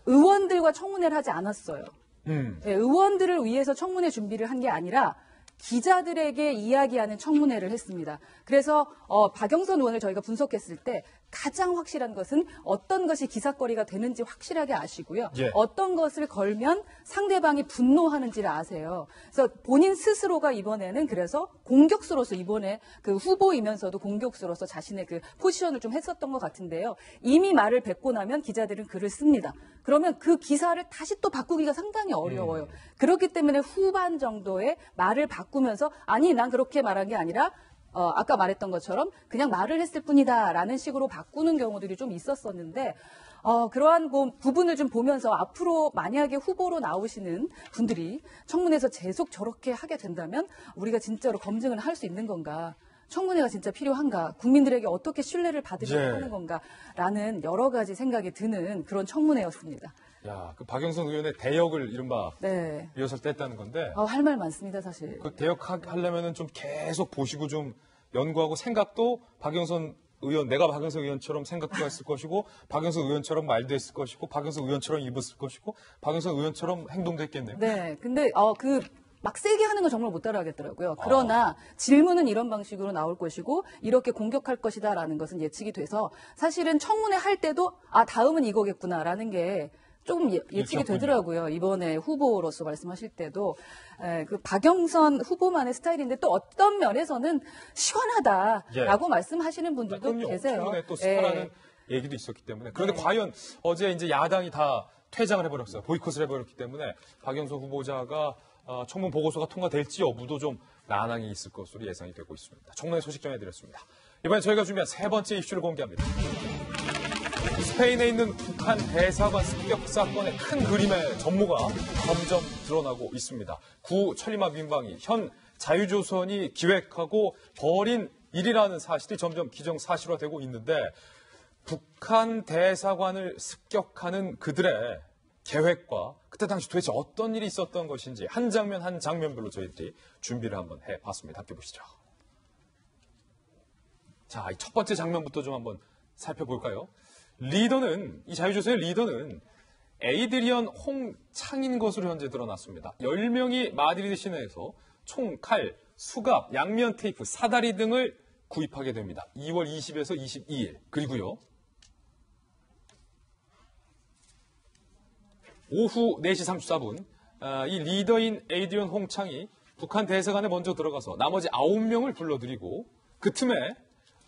S5: 의원들과 청문회를 하지 않았어요. 네, 의원들을 위해서 청문회 준비를 한 게 아니라 기자들에게 이야기하는 청문회를 했습니다. 그래서 박영선 의원을 저희가 분석했을 때 가장 확실한 것은 어떤 것이 기사거리가 되는지 확실하게 아시고요. 어떤 것을 걸면 상대방이 분노하는지를 아세요. 그래서 본인 스스로가 이번에는 그래서 공격수로서 이번에 그 후보이면서도 공격수로서 자신의 그 포지션을 좀 했었던 것 같은데요. 이미 말을 뱉고 나면 기자들은 글을 씁니다. 그러면 그 기사를 다시 또 바꾸기가 상당히 어려워요. 그렇기 때문에 후반 정도에 말을 바꾸면서 아니 난 그렇게 말한 게 아니라 아까 말했던 것처럼 그냥 말을 했을 뿐이다라는 식으로 바꾸는 경우들이 좀 있었었는데 그러한 부분을 좀 보면서 앞으로 만약에 후보로 나오시는 분들이 청문회에서 계속 저렇게 하게 된다면 우리가 진짜로 검증을 할 수 있는 건가? 청문회가 진짜 필요한가? 국민들에게 어떻게 신뢰를 받으려고 하는 건가라는 여러 가지 생각이 드는 그런 청문회였습니다.
S1: 야, 그 박영선 의원의 대역을 이른바 리허설 때 했다는 건데.
S5: 할 말 많습니다, 사실.
S1: 그 대역하려면은 좀 계속 보시고 좀 연구하고 생각도 박영선 의원, 내가 박영선 의원처럼 생각도 했을 것이고, 박영선 의원처럼 말도 했을 것이고, 박영선 의원처럼 입었을 것이고, 박영선 의원처럼 행동도 했겠네요.
S5: 네, 근데 막 세게 하는 건 정말 못 따라하겠더라고요. 그러나 질문은 이런 방식으로 나올 것이고 이렇게 공격할 것이다라는 것은 예측이 돼서 사실은 청문회 할 때도 다음은 이거겠구나라는 게 조금 예측이 되더라고요. 이번에 후보로서 말씀하실 때도 그 박영선 후보만의 스타일인데 또 어떤 면에서는 시원하다라고 말씀하시는 분들도 계세요.
S1: 청문회 또 시원하는 얘기도 있었기 때문에. 그런데 과연 어제 이제 야당이 다 퇴장을 해버렸어요. 보이콧을 해버렸기 때문에 박영선 후보자가 청문 보고서가 통과될지 여부도 좀 난항이 있을 것으로 예상이 되고 있습니다. 청문회 소식 전해드렸습니다. 이번에 저희가 준비한 세 번째 이슈를 공개합니다. 스페인에 있는 북한 대사관 습격 사건의 큰 그림의 전모가 점점 드러나고 있습니다. 구 천리마 민방위, 현 자유조선이 기획하고 벌인 일이라는 사실이 점점 기정사실화되고 있는데 북한 대사관을 습격하는 그들의 계획과 그때 당시 도대체 어떤 일이 있었던 것인지 한 장면 한 장면별로 저희들이 준비를 한번 해봤습니다. 함께 보시죠. 자, 이 첫 번째 장면부터 좀 한번 살펴볼까요? 이 자유조선의 리더는 에이드리언 홍창인 것으로 현재 드러났습니다. 10명이 마드리드 시내에서 총, 칼, 수갑, 양면 테이프, 사다리 등을 구입하게 됩니다. 2월 20일에서 22일. 그리고요. 오후 4시 34분 이 리더인 에이드리언 홍창이 북한 대사관에 먼저 들어가서 나머지 9명을 불러들이고 그 틈에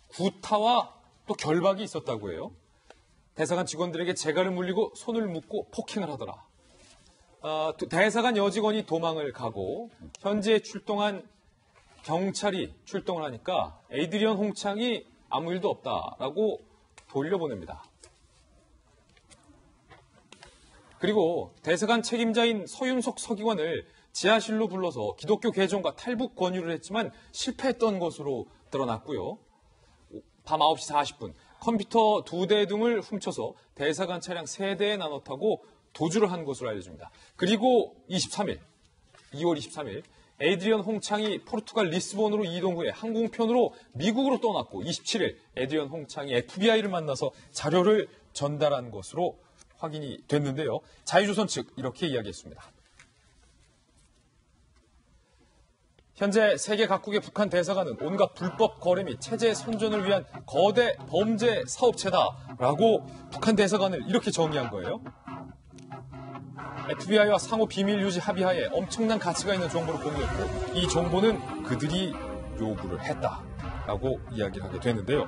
S1: 구타와 또 결박이 있었다고 해요. 대사관 직원들에게 재갈을 물리고 손을 묶고 폭행을 하더라. 대사관 여직원이 도망을 가고 현재 출동한 경찰이 출동을 하니까 에이드리언 홍창이 아무 일도 없다라고 돌려보냅니다. 그리고 대사관 책임자인 서윤석 서기관을 지하실로 불러서 기독교 개종과 탈북 권유를 했지만 실패했던 것으로 드러났고요. 밤 9시 40분 컴퓨터 2대 등을 훔쳐서 대사관 차량 3대에 나눠 타고 도주를 한 것으로 알려집니다. 그리고 2월 23일 에이드리언 홍창이 포르투갈 리스본으로 이동 후에 항공편으로 미국으로 떠났고 27일 에이드리언 홍창이 FBI를 만나서 자료를 전달한 것으로 확인이 됐는데요. 자유조선 측 이렇게 이야기했습니다. 현재 세계 각국의 북한 대사관은 온갖 불법 거래 및 체제 선전을 위한 거대 범죄 사업체다라고 북한 대사관을 이렇게 정의한 거예요. FBI와 상호 비밀 유지 합의하에 엄청난 가치가 있는 정보를 공유했고 이 정보는 그들이 요구를 했다라고 이야기를 하게 되는데요.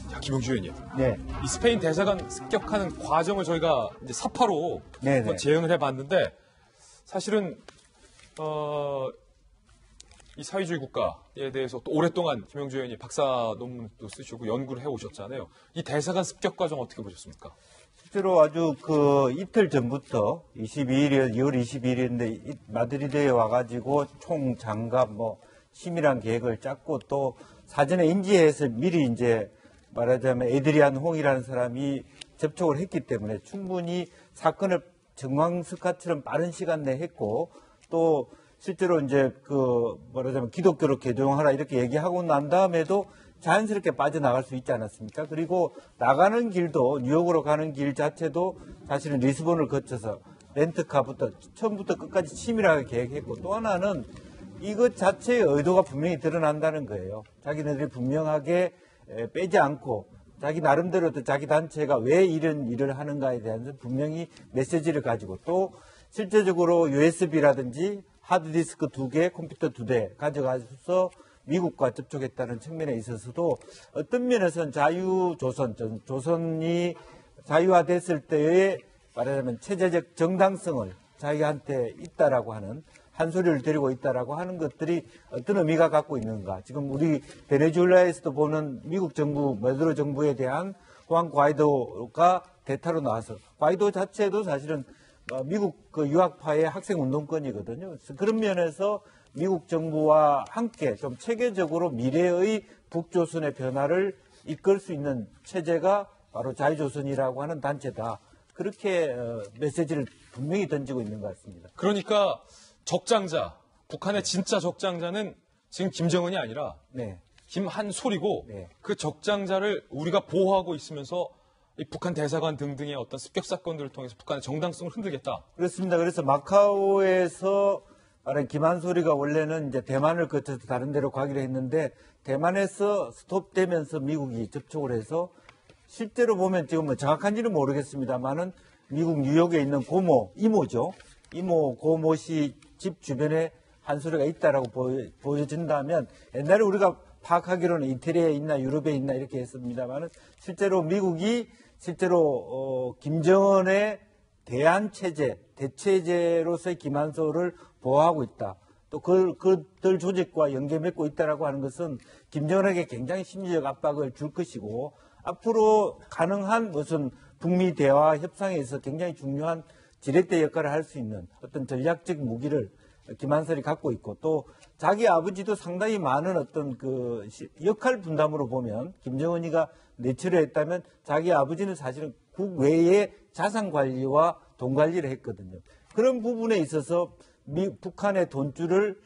S1: 자, 김용주 의원님. 네. 이 스페인 대사관 습격하는 과정을 저희가 이제 사파로 재연을 해봤는데 사실은 이 사회주의 국가에 대해서 또 오랫동안 김용주 의원이 박사 논문도 쓰시고 연구를 해오셨잖아요. 이 대사관 습격 과정 어떻게 보셨습니까?
S12: 실제로 아주 이틀 전부터 2월 22일인데 마드리드에 와가지고 총 장갑 심이란 계획을 짰고 또 사전에 인지해서 미리 이제 말하자면 에드리안 홍이라는 사람이 접촉을 했기 때문에 충분히 사건을 정황스카처럼 빠른 시간 내에 했고 또 실제로 이제 말하자면 기독교로 개종하라 이렇게 얘기하고 난 다음에도 자연스럽게 빠져나갈 수 있지 않았습니까? 그리고 나가는 길도 뉴욕으로 가는 길 자체도 사실은 리스본을 거쳐서 렌트카부터 처음부터 끝까지 치밀하게 계획했고 또 하나는 이것 자체의 의도가 분명히 드러난다는 거예요. 자기네들이 분명하게 빼지 않고 자기 나름대로 또 자기 단체가 왜 이런 일을 하는가에 대한 분명히 메시지를 가지고 또 실제적으로 USB라든지 하드디스크 2개, 컴퓨터 2대 가져가서 미국과 접촉했다는 측면에 있어서도 어떤 면에서는 조선이 자유화됐을 때의 말하자면 체제적 정당성을 자기한테 있다라고 하는 한 소리를 데리고 있다라고 하는 것들이 어떤 의미가 갖고 있는가. 지금 우리 베네수엘라에서도 보는 미국 정부, 마두로 정부에 대한 후안 과이도가 대타로 나와서 과이도 자체도 사실은 미국 유학파의 학생 운동권이거든요. 그래서 그런 면에서 미국 정부와 함께 좀 체계적으로 미래의 북조선의 변화를 이끌 수 있는 체제가 바로 자유조선이라고 하는 단체다. 그렇게 메시지를 분명히 던지고 있는 것 같습니다.
S1: 그러니까 적장자, 북한의 진짜 적장자는 지금 김정은이 아니라 김한솔이고 그 적장자를 우리가 보호하고 있으면서 이 북한 대사관 등등의 어떤 습격 사건들을 통해서 북한의 정당성을 흔들겠다.
S12: 그렇습니다. 그래서 마카오에서 말한 김한솔이가 원래는 이제 대만을 거쳐서 다른 데로 가기로 했는데 대만에서 스톱되면서 미국이 접촉을 해서 실제로 보면 지금 정확한지는 모르겠습니다만은 미국 뉴욕에 있는 이모죠. 이모 고모 씨 집 주변에 한솔이가 있다라고 보여진다면 옛날에 우리가 파악하기로는 이태리에 있나 유럽에 있나 이렇게 했습니다만은 실제로 미국이 김정은의 대안체제, 대체제로서의 김한솔을 보호하고 있다. 또 그들 조직과 연계 맺고 있다라고 하는 것은 김정은에게 굉장히 심리적 압박을 줄 것이고 앞으로 가능한 무슨 북미 대화 협상에 있어서 굉장히 중요한 지렛대 역할을 할 수 있는 어떤 전략적 무기를 김한솔이 갖고 있고 또 자기 아버지도 상당히 많은 어떤 역할 분담으로 보면 김정은이가 내처를 했다면 자기 아버지는 사실은 국외의 자산 관리와 돈 관리를 했거든요. 그런 부분에 있어서 북한의 돈줄을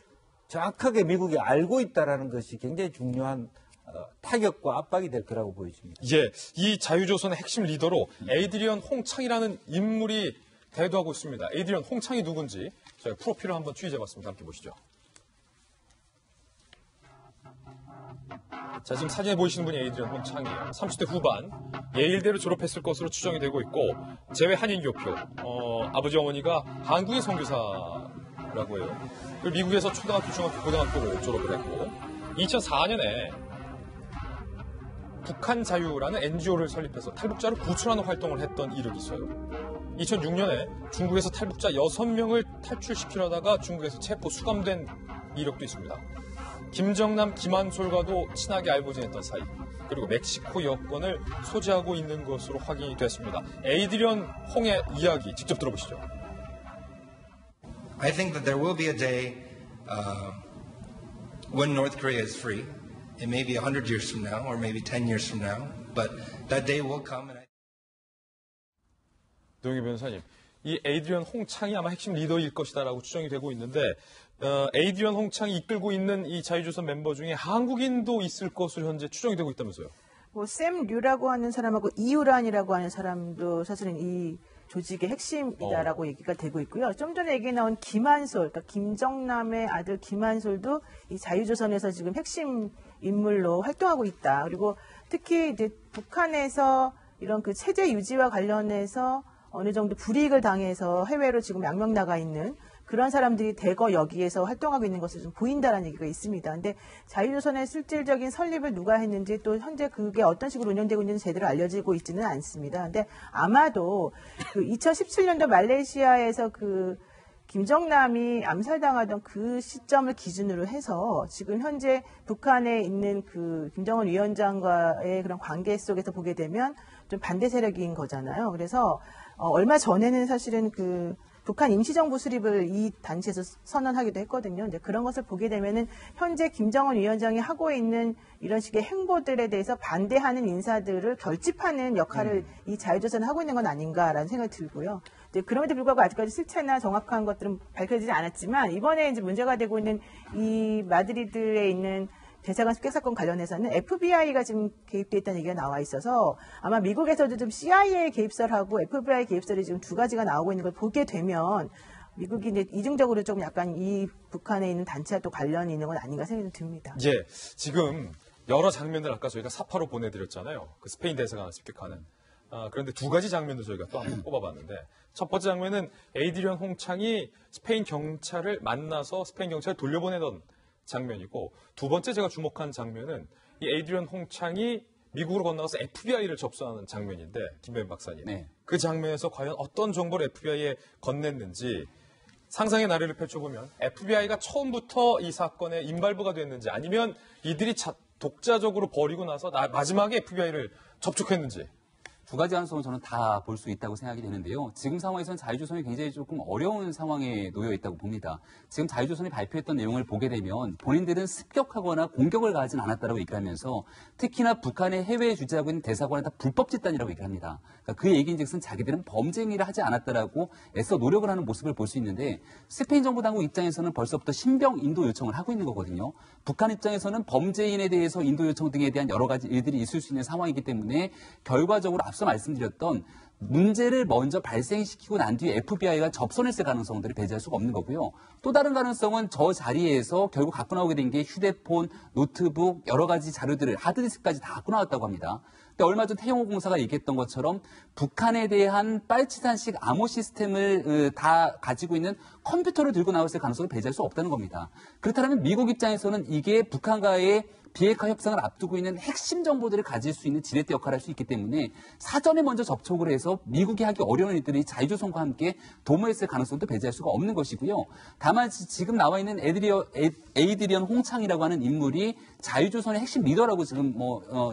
S12: 정확하게 미국이 알고 있다는 것이 굉장히 중요한 타격과 압박이 될 거라고 보여집니다.
S1: 예, 이 자유조선의 핵심 리더로 에이드리언 홍창이라는 인물이 대두하고 있습니다. 에이드리언 홍창이 누군지 저희 프로필을 한번 취재해봤습니다. 함께 보시죠. 자, 지금 사진에 보이시는 분이 에이드리언 홍창이에요. 30대 후반, 예일대를 졸업했을 것으로 추정이 되고 있고 재외 한인교표, 아버지 어머니가 한국의 선교사라고 해요. 그리고 미국에서 초등학교, 중학교, 고등학교를 졸업을 했고 2004년에 북한 자유라는 NGO를 설립해서 탈북자를 구출하는 활동을 했던 이력이 있어요. 2006년에 중국에서 탈북자 6명을 탈출시키려다가 중국에서 체포 수감된 이력도 있습니다. 김정남, 김한솔과도 친하게 알고 지냈던 사이, 그리고 멕시코 여권을 소지하고 있는 것으로 확인이 됐습니다. 에이드리언 홍의 이야기 직접 들어보시죠.
S14: I think that there will be a day when North Korea is free. It may be 100 years from now or maybe 10 years from now, but that day will come.
S1: 노영희 변호사님, 이 에이드리언 홍창이 아마 핵심 리더일 것이다라고 추정이 되고 있는데 에이드리언 홍창이 이끌고 있는 이 자유조선 멤버 중에 한국인도 있을 것으로 현재 추정이 되고 있다면서요?
S4: 샘 류라고 하는 사람하고 이우란이라고 하는 사람도 사실은 이 조직의 핵심이다라고 얘기가 되고 있고요. 좀 전에 얘기 나온 김한솔, 그러니까 김정남의 아들 김한솔도 이 자유조선에서 지금 핵심 인물로 활동하고 있다. 그리고 특히 이제 북한에서 이런 그 체제 유지와 관련해서 어느 정도 불이익을 당해서 해외로 지금 양명 나가 있는 그런 사람들이 대거 여기에서 활동하고 있는 것을 좀 보인다라는 얘기가 있습니다. 근데 자유조선의 실질적인 설립을 누가 했는지 또 현재 그게 어떤 식으로 운영되고 있는지 제대로 알려지고 있지는 않습니다. 근데 아마도 그 2017년도 말레이시아에서 그 김정남이 암살당하던 그 시점을 기준으로 해서 지금 현재 북한에 있는 그 김정은 위원장과의 그런 관계 속에서 보게 되면 좀 반대 세력인 거잖아요. 그래서 얼마 전에는 사실은 그 북한 임시정부 수립을 이 단체에서 선언하기도 했거든요. 이제 그런 것을 보게 되면은 현재 김정은 위원장이 하고 있는 이런 식의 행보들에 대해서 반대하는 인사들을 결집하는 역할을 이 자유조선이 하고 있는 건 아닌가라는 생각이 들고요. 이제 그럼에도 불구하고 아직까지 실체나 정확한 것들은 밝혀지지 않았지만 이번에 이제 문제가 되고 있는 이 마드리드에 있는 대사관 습격 사건 관련해서는 FBI가 지금 개입돼 있다는 얘기가 나와 있어서 아마 미국에서도 좀 CIA 개입설하고 FBI 개입설이 지금 두 가지가 나오고 있는 걸 보게 되면 미국이 이제 이중적으로 좀 약간 이 북한에 있는 단체와 또 관련이 있는 건 아닌가 생각이 듭니다.
S1: 예, 지금 여러 장면을 아까 저희가 사파로 보내드렸잖아요. 그 스페인 대사관을 습격하는. 그런데 두 가지 장면도 저희가 또 한번 꼽아봤는데 첫 번째 장면은 에이드리언 홍창이 스페인 경찰을 만나서 스페인 경찰을 돌려보내던 장면이고 두 번째 제가 주목한 장면은 이 에이드리언 홍창이 미국으로 건너가서 FBI를 접수하는 장면인데 김배현 박사님 그 장면에서 과연 어떤 정보를 FBI에 건넸는지 상상의 나래를 펼쳐보면 FBI가 처음부터 이 사건에 인발부가 됐는지 아니면 이들이 독자적으로 버리고 나서 마지막에 FBI를 접촉했는지
S3: 두 가지 가능성은 저는 다 볼 수 있다고 생각이 되는데요. 지금 상황에서는 자유조선이 굉장히 조금 어려운 상황에 놓여 있다고 봅니다. 지금 자유조선이 발표했던 내용을 보게 되면 본인들은 습격하거나 공격을 가하진 않았다고 얘기하면서 특히나 북한의 해외에 주재하고 있는 대사관은 다 불법 집단이라고 얘기합니다. 그러니까 그 얘기인즉슨 자기들은 범죄 행위를 하지 않았다라고 애써 노력을 하는 모습을 볼 수 있는데 스페인 정부 당국 입장에서는 벌써부터 신병 인도 요청을 하고 있는 거거든요. 북한 입장에서는 범죄인에 대해서 인도 요청 등에 대한 여러 가지 일들이 있을 수 있는 상황이기 때문에 결과적으로 앞서 말씀드렸던 문제를 먼저 발생시키고 난 뒤에 FBI가 접선했을 가능성들을 배제할 수가 없는 거고요. 또 다른 가능성은 저 자리에서 결국 갖고 나오게 된 게 휴대폰, 노트북, 여러 가지 자료들을 하드디스크까지 다 갖고 나왔다고 합니다. 근데 얼마 전 태영호 공사가 얘기했던 것처럼 북한에 대한 빨치산식 암호 시스템을 다 가지고 있는 컴퓨터를 들고 나왔을 가능성을 배제할 수 없다는 겁니다. 그렇다면 미국 입장에서는 이게 북한과의 비핵화 협상을 앞두고 있는 핵심 정보들을 가질 수 있는 지렛대 역할을 할 수 있기 때문에 사전에 먼저 접촉을 해서 미국이 하기 어려운 일들이 자유조선과 함께 도모했을 가능성도 배제할 수가 없는 것이고요. 다만 지금 나와 있는 에이드리언 홍창이라고 하는 인물이 자유조선의 핵심 리더라고 지금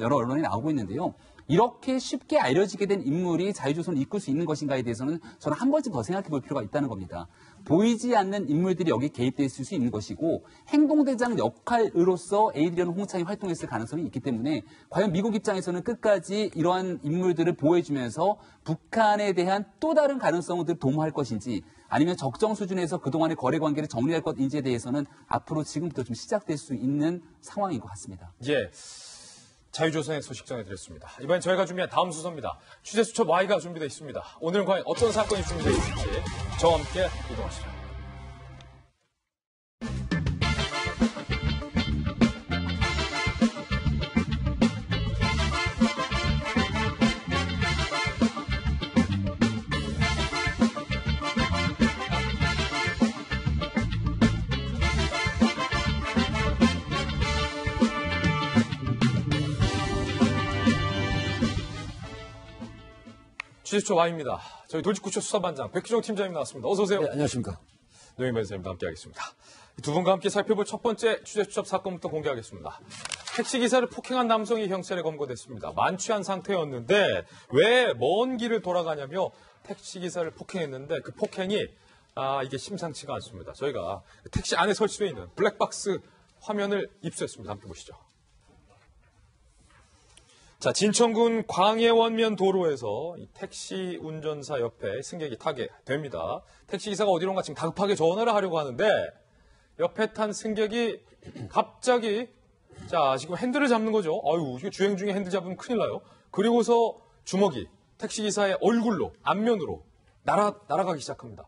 S3: 여러 언론에 나오고 있는데요. 이렇게 쉽게 알려지게 된 인물이 자유조선을 이끌 수 있는 것인가에 대해서는 저는 한 번쯤 더 생각해 볼 필요가 있다는 겁니다. 보이지 않는 인물들이 여기 개입돼 있을 수 있는 것이고 행동대장 역할으로서 에이드리언 홍창이 활동했을 가능성이 있기 때문에 과연 미국 입장에서는 끝까지 이러한 인물들을 보호해주면서 북한에 대한 또 다른 가능성들을 도모할 것인지 아니면 적정 수준에서 그동안의 거래 관계를 정리할 것인지에 대해서는 앞으로 지금부터 좀 시작될 수 있는 상황인 것 같습니다.
S1: 예. 자유조선의 소식 전해드렸습니다. 이번엔 저희가 준비한 다음 순서입니다. 취재수첩 Y가 준비되어 있습니다. 오늘은 과연 어떤 사건이 준비되어 있을지 저와 함께 이동하시죠. 취재수첩 Y입니다. 저희 돌직구쇼 수사반장 백희종 팀장님 나왔습니다. 어서 오세요.
S10: 네, 안녕하십니까.
S1: 노영희 변호사님과 함께하겠습니다. 두 분과 함께 살펴볼 첫 번째 취재추적 사건부터 공개하겠습니다. 택시기사를 폭행한 남성이 경찰에 검거됐습니다. 만취한 상태였는데 왜 먼 길을 돌아가냐며 택시기사를 폭행했는데 그 폭행이 이게 심상치가 않습니다. 저희가 택시 안에 설치되어 있는 블랙박스 화면을 입수했습니다. 함께 보시죠. 자, 진천군 광해원면 도로에서 이 택시 운전사 옆에 승객이 타게 됩니다. 택시기사가 어디론가 지금 다급하게 전화를 하려고 하는데 옆에 탄 승객이 갑자기 지금 핸들을 잡는 거죠. 아유, 이게 주행 중에 핸들 잡으면 큰일 나요. 그리고서 주먹이 택시기사의 얼굴로, 앞면으로 날아가기 시작합니다.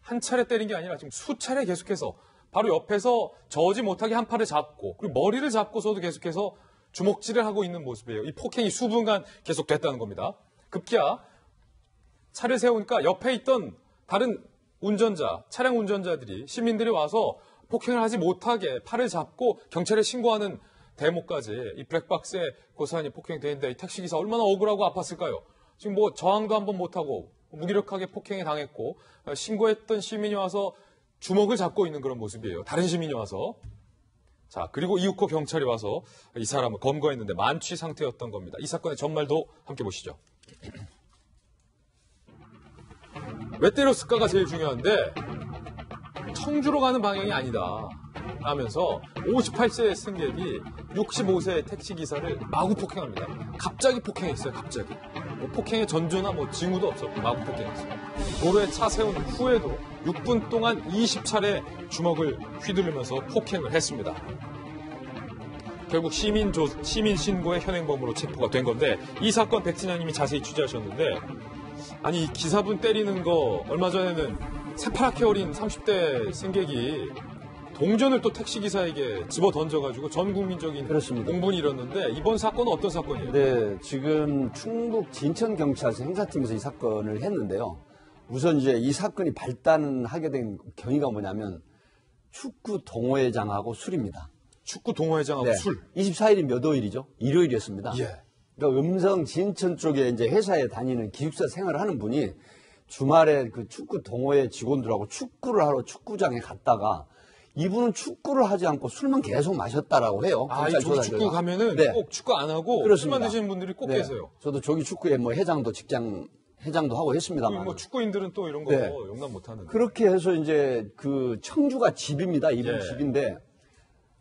S1: 한 차례 때린 게 아니라 지금 수차례 계속해서 바로 옆에서 저지 못하게 한 팔을 잡고 그리고 머리를 잡고서도 계속해서 주먹질을 하고 있는 모습이에요. 이 폭행이 수분간 계속됐다는 겁니다. 급기야 차를 세우니까 옆에 있던 다른 차량 운전자들이, 시민들이 와서 폭행을 하지 못하게 팔을 잡고 경찰에 신고하는 대목까지 이 블랙박스에 고스란히 폭행되는데 이 택시기사 얼마나 억울하고 아팠을까요? 지금 뭐 저항도 한번 못하고 무기력하게 폭행에 당했고 신고했던 시민이 와서 주먹을 잡고 있는 그런 모습이에요. 다른 시민이 와서. 자, 그리고 이윽고 경찰이 와서 이 사람을 검거했는데 만취 상태였던 겁니다. 이 사건의 전말도 함께 보시죠. 왜 때렸을까가 제일 중요한데 청주로 가는 방향이 아니다 하면서 58세의 승객이 65세의 택시기사를 마구 폭행합니다. 갑자기 폭행했어요. 갑자기. 폭행의 전조나 징후도 없었고 마구 폭행했어요. 도로에 차 세운 후에도 6분 동안 20차례 주먹을 휘두르면서 폭행을 했습니다. 결국 시민 신고의 현행범으로 체포가 된 건데 이 사건 백진영님이 자세히 취재하셨는데 아니 기사분 때리는 거 얼마 전에는 새파랗게 어린 30대 승객이 동전을 또 택시기사에게 집어 던져가지고 전 국민적인 공분이 일었는데 이번 사건은 어떤 사건이에요?
S15: 네, 지금 충북 진천경찰서 행사팀에서 이 사건을 했는데요. 우선 이제 이 사건이 발단하게 된 경위가 뭐냐면 축구 동호회장하고 술입니다.
S1: 축구 동호회장하고 술?
S15: 24일이 몇 호일이죠? 일요일이었습니다.
S1: 예.
S15: 그러니까 음성 진천 쪽에 이제 회사에 다니는 기숙사 생활을 하는 분이 주말에 그 축구 동호회 직원들하고 축구를 하러 축구장에 갔다가 이분은 축구를 하지 않고 술만 계속 마셨다라고 해요.
S1: 이 조기 축구 가면은 꼭 축구 안 하고
S15: 그렇습니다.
S1: 술만 드시는 분들이 꼭 계세요.
S15: 저도 조기 축구에 직장 회장도 하고 했습니다만.
S1: 뭐 축구인들은 또 이런 거 용납 못 하는데.
S15: 그렇게 해서 이제 그 청주가 집입니다. 이분 집인데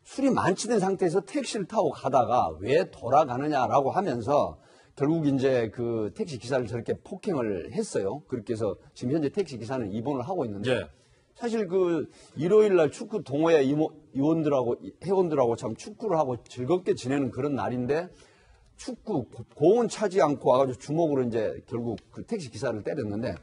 S15: 술이 만취된 상태에서 택시를 타고 가다가 왜 돌아가느냐라고 하면서 결국 이제 그 택시 기사를 저렇게 폭행을 했어요. 그렇게 해서 지금 현재 택시 기사는 입원을 하고 있는데 사실 그 일요일 날 축구 동호회 회원들하고 참 축구를 하고 즐겁게 지내는 그런 날인데 축구 공은 차지 않고 와가지고 주먹으로 이제 결국 그 택시 기사를 때렸는데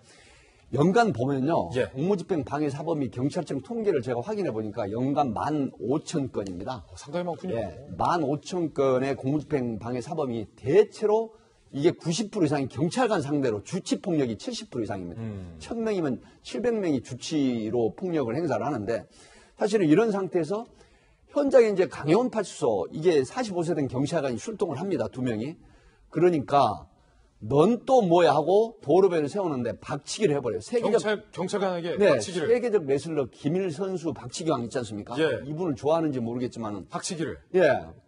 S15: 연간 보면요. 공무집행 방해 사범이 경찰청 통계를 제가 확인해 보니까 연간 15,000건입니다.
S1: 상당히 많군요.
S15: 15,000건의 공무집행 방해 사범이 대체로 이게 90% 이상이 경찰관 상대로 주치 폭력이 70% 이상입니다. 1,000명이면 700명이 주치로 폭력을 행사를 하는데 사실은 이런 상태에서 현장에 이제 강해원 파출소 이게 45세 된 경찰관이 출동을 합니다. 2명이. 그러니까 넌 또 뭐야 하고 도로변을 세우는데 박치기를 해버려요.
S1: 경찰관에게 박치기를.
S15: 세계적 레슬러 김일 선수 박치기왕 있지 않습니까? 이분을 좋아하는지 모르겠지만
S1: 박치기를.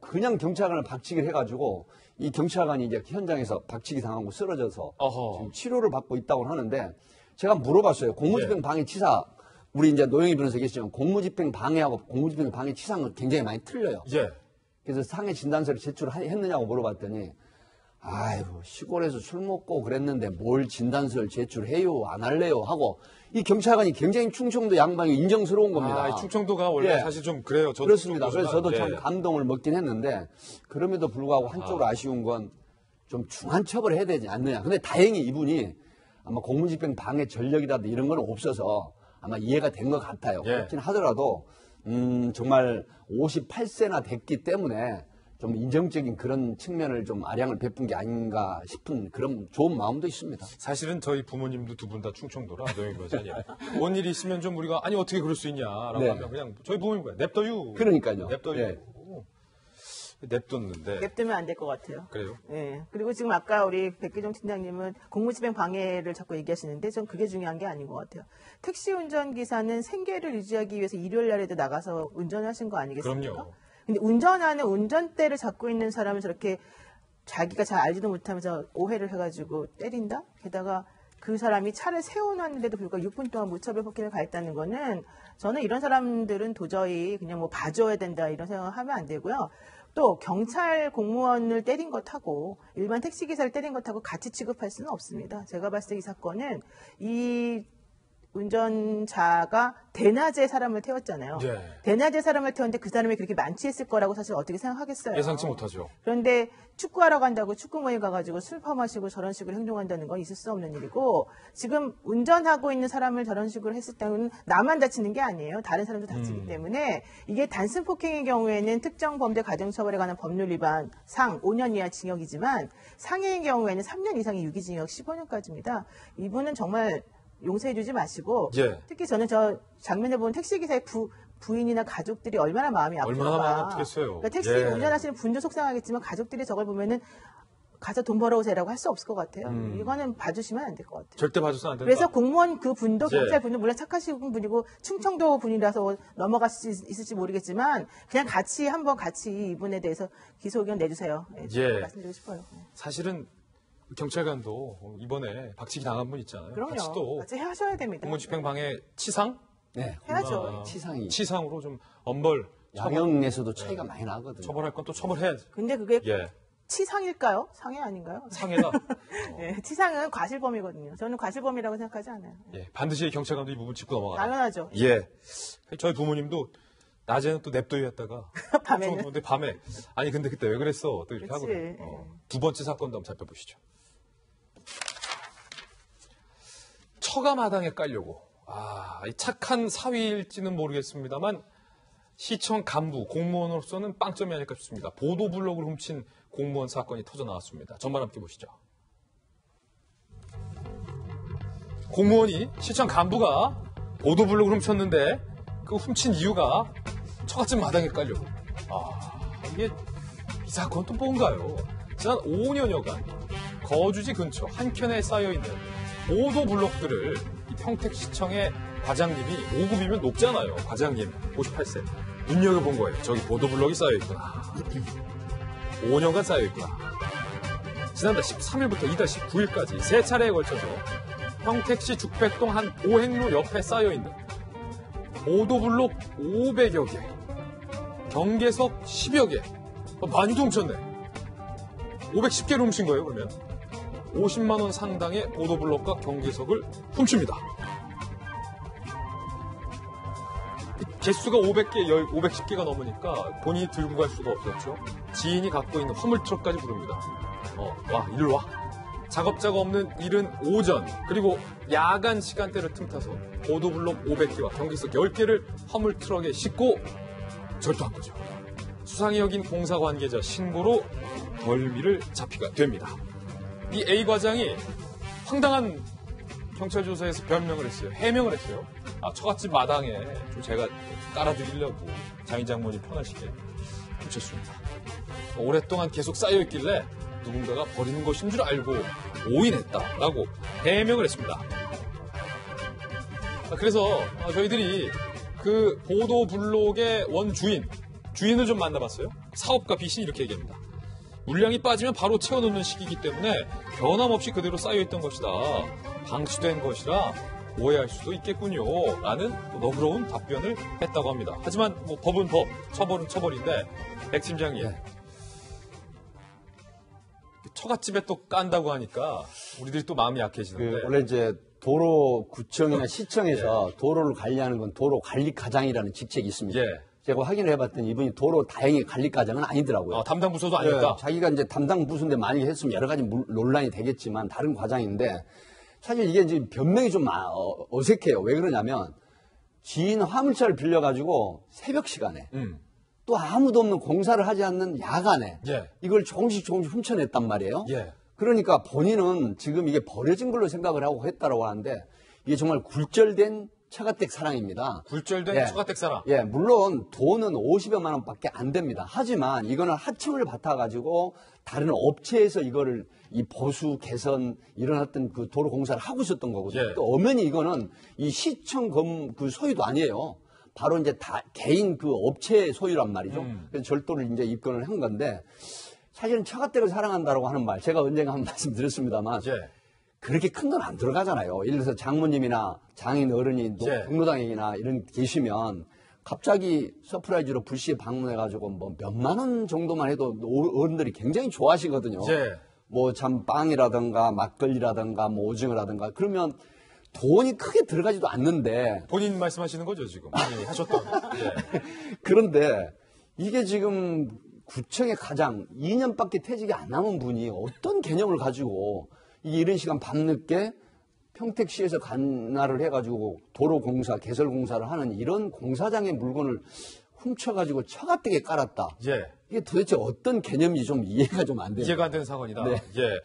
S15: 그냥 경찰관을 박치기를 해가지고 이 경찰관이 이제 현장에서 박치기 당하고 쓰러져서 지금 치료를 받고 있다고 하는데 제가 물어봤어요. 공무집행 방해 치사 우리 이제 노영희 변호사 계시지만 공무집행 방해하고 공무집행 방해 치사는 굉장히 많이 틀려요. 그래서 상해 진단서를 제출했느냐고 물어봤더니 아이고 시골에서 술 먹고 그랬는데 뭘 진단서를 제출해요 안 할래요 하고 이 경찰관이 굉장히 충청도 양반이 인정스러운 겁니다.
S1: 충청도가 원래 사실 좀 그래요. 저도
S15: 그렇습니다. 그래서 저도 참 감동을 먹긴 했는데 그럼에도 불구하고 한쪽으로 아쉬운 건 좀 중한 처벌을 해야 되지 않느냐. 근데 다행히 이분이 아마 공무집행 방해 전력이라도 이런 건 없어서 아마 이해가 된 것 같아요. 그렇긴 하더라도 정말 58세나 됐기 때문에 좀 인정적인 그런 측면을 좀 아량을 베푼 게 아닌가 싶은 그런 좋은 마음도 있습니다.
S1: 사실은 저희 부모님도 두 분 다 충청도라 노영희 변호사님. 뭔 일이 있으면 좀 우리가 아니 어떻게 그럴 수 있냐라고 하면 그냥 저희 부모님 냅둬유.
S15: 그러니까요.
S1: 냅둬유. 냅뒀는데.
S4: 냅두면 안 될 것 같아요.
S1: 그래요?
S4: 예. 그리고 지금 아까 우리 백기종 팀장님은 공무집행 방해를 자꾸 얘기하시는데 전 그게 중요한 게 아닌 것 같아요. 택시 운전기사는 생계를 유지하기 위해서 일요일 날에도 나가서 운전하신 거 아니겠습니까?
S1: 그럼요.
S4: 근데 운전하는 운전대를 잡고 있는 사람을 저렇게 자기가 잘 알지도 못하면서 오해를 해가지고 때린다? 게다가 그 사람이 차를 세워놨는데도 불구하고 6분 동안 무차별 폭행을 가했다는 거는 저는 이런 사람들은 도저히 그냥 뭐 봐줘야 된다 이런 생각을 하면 안 되고요. 또 경찰 공무원을 때린 것하고 일반 택시기사를 때린 것하고 같이 취급할 수는 없습니다. 제가 봤을 때 이 사건은 이 운전자가 대낮에 사람을 태웠잖아요.
S1: 예.
S4: 대낮에 사람을 태웠는데 그 사람이 그렇게 만취했을 거라고 사실 어떻게 생각하겠어요.
S1: 예상치 못하죠.
S4: 그런데 축구하러 간다고 축구공에 가가지고 술 퍼마시고 저런 식으로 행동한다는 건 있을 수 없는 일이고 지금 운전하고 있는 사람을 저런 식으로 했을 때는 나만 다치는 게 아니에요. 다른 사람도 다치기 때문에 이게 단순 폭행의 경우에는 특정 범죄 가중처벌에 관한 법률 위반 상 5년 이하 징역이지만 상해의 경우에는 3년 이상의 유기징역 15년까지입니다. 이분은 정말 용서해주지 마시고
S1: 예.
S4: 특히 저는 저 장면에 보면 택시기사의 부인이나 가족들이 얼마나 마음이 아플까.
S1: 얼마나 마음 아프겠어요.
S4: 그러니까 택시
S1: 예.
S4: 운전하시는 분도 속상하겠지만 가족들이 저걸 보면은 가서 돈 벌어오세요라고 할 수 없을 것 같아요. 이거는 봐주시면 안 될 것 같아요.
S1: 절대 봐줘서는 안 된다.
S4: 그래서 공무원 그 분도
S1: 예.
S4: 경찰 분도 물론 착하신 분이고 충청도 분이라서 넘어갈 수 있을지 모르겠지만 그냥 같이 한번 같이 이분에 대해서 기소 의견 내주세요. 네,
S1: 예.
S4: 말씀드리고 싶어요.
S1: 사실은 경찰관도 이번에 박치기 당한 분 있잖아요.
S4: 그럼요.
S1: 같이 또
S4: 같이 하셔야 됩니다.
S1: 공무집행방해 치상?
S15: 네.
S4: 해야죠.
S15: 치상으로
S1: 좀 엄벌
S15: 양형에서도 차이가 많이 나거든요.
S1: 처벌할 건 또 처벌해야지.
S4: 근데 그게
S1: 예.
S4: 치상일까요? 상해 아닌가요?
S1: 상해다.
S4: 네, 치상은 과실범이거든요. 저는 과실범이라고 생각하지 않아요.
S1: 예. 반드시 경찰관도 이 부분 짚고 넘어가요.
S4: 당연하죠.
S1: 예. 저희 부모님도 낮에는 또 냅둬야 했다가
S4: 밤에는?
S1: 근데 밤에 아니 근데 그때 왜 그랬어? 또 이렇게
S4: 그치.
S1: 하고 두 번째 사건도 한번 살펴보시죠. 처가마당에 깔려고. 이 착한 사위일지는 모르겠습니다만 시청 간부, 공무원으로서는 빵점이 아닐까 싶습니다. 보도블록을 훔친 공무원 사건이 터져 나왔습니다. 전말 함께 보시죠. 공무원이 시청 간부가 보도블록을 훔쳤는데 그 훔친 이유가 처갓집 마당에 깔려고. 이게 이 사건 또 뭔가요? 지난 5년여간 거주지 근처 한켠에 쌓여있는 보도블록들을 이 평택시청의 과장님이 5급이면 높잖아요. 과장님 58세 눈여겨본 거예요. 저기 보도블록이 쌓여있구나. 5년간 쌓여있구나. 지난달 13일부터 이달 19일까지 3차례에 걸쳐서 평택시 죽백동 한 오행로 옆에 쌓여있는 보도블록 500여 개, 경계석 10여 개, 많이도 훔쳤네. 510개를 훔친 거예요, 그러면. 50만 원 상당의 보도블록과 경계석을 훔칩니다. 개수가 510개가 넘으니까 본인이 들고 갈 수가 없었죠. 지인이 갖고 있는 화물트럭까지 부릅니다. 와, 일로 와. 작업자가 없는 이른 오전, 그리고 야간 시간대를 틈타서 보도블록 500개와 경계석 10개를 화물트럭에 싣고 절도한 거죠. 수상히 여긴 공사 관계자 신고로 벌미를 잡히게 됩니다. 이 A 과장이 황당한 경찰 조사에서 변명을 했어요. 해명을 했어요. 처갓집 마당에 좀 제가 깔아드리려고 장인 장모님 편하시게 훔쳤습니다. 오랫동안 계속 쌓여있길래 누군가가 버리는 것인 줄 알고 오인했다라고 해명을 했습니다. 그래서 저희들이 그 보도블록의 주인을 좀 만나봤어요. 사업가 B씨 이렇게 얘기합니다. 물량이 빠지면 바로 채워넣는 시기이기 때문에 변함없이 그대로 쌓여있던 것이다. 방치된 것이라 오해할 수도 있겠군요. 라는 너그러운 답변을 했다고 합니다. 하지만 법은 법, 처벌은 처벌인데 백 팀장님 처갓집에 또 깐다고 하니까 우리들이 또 마음이 약해지는데
S15: 원래 이제 도로구청이나 시청에서 도로를 관리하는 건 도로관리과장이라는 직책이 있습니다. 제가 확인을 해봤더니 이분이 도로 다행히 관리과장은 아니더라고요.
S1: 담당 부서도 아니었다?
S15: 자기가 이제 담당 부서인데 만약에 했으면 여러 가지 논란이 되겠지만 다른 과장인데 사실 이게 지금 변명이 좀 어색해요. 왜 그러냐면 지인 화물차를 빌려가지고 새벽 시간에 또 아무도 없는 공사를 하지 않는 야간에 이걸 조금씩 훔쳐냈단 말이에요. 그러니까 본인은 지금 이게 버려진 걸로 생각을 하고 했다라고 하는데 이게 정말 굴절된 처가댁 사랑입니다.
S1: 굴절된
S15: 예.
S1: 처가댁 사랑.
S15: 예, 물론 돈은 50여만 원밖에 안 됩니다. 하지만 이거는 하청을 받아가지고 다른 업체에서 이거를 이 보수 개선 일어났던 그 도로 공사를 하고 있었던 거거든요.
S1: 예.
S15: 또 엄연히 이거는 이 시청 그 소유도 아니에요. 바로 이제 다 개인 그 업체 소유란 말이죠. 그래서 절도를 이제 입건을 한 건데 사실은 처가댁을 사랑한다라고 하는 말 제가 언젠가 한 말씀 드렸습니다만
S1: 예.
S15: 그렇게 큰 돈 안 들어가잖아요. 예를 들어서 장모님이나 장인 어른이
S1: 예.
S15: 경로당이나 이런 계시면 갑자기 서프라이즈로 불시에 방문해가지고 뭐 몇만 원 정도만 해도 어른들이 굉장히 좋아하시거든요.
S1: 예.
S15: 뭐 참 빵이라든가 막걸리라든가 뭐 오징어라든가 그러면 돈이 크게 들어가지도 않는데
S1: 본인 말씀하시는 거죠 지금 본인이 하셨던. 예.
S15: 그런데 이게 지금 구청의 가장 2년밖에 퇴직이 안 남은 분이 어떤 개념을 가지고 이게 이런 시간 밤늦게 평택시에서 관할을 해가지고 도로공사, 개설공사를 하는 이런 공사장의 물건을 훔쳐가지고 처가댁에 깔았다.
S1: 예.
S15: 이게 도대체 어떤 개념인지 좀 이해가 좀 안 돼요.
S1: 이해가 안 되는 상황이다.
S15: 네.
S1: 예.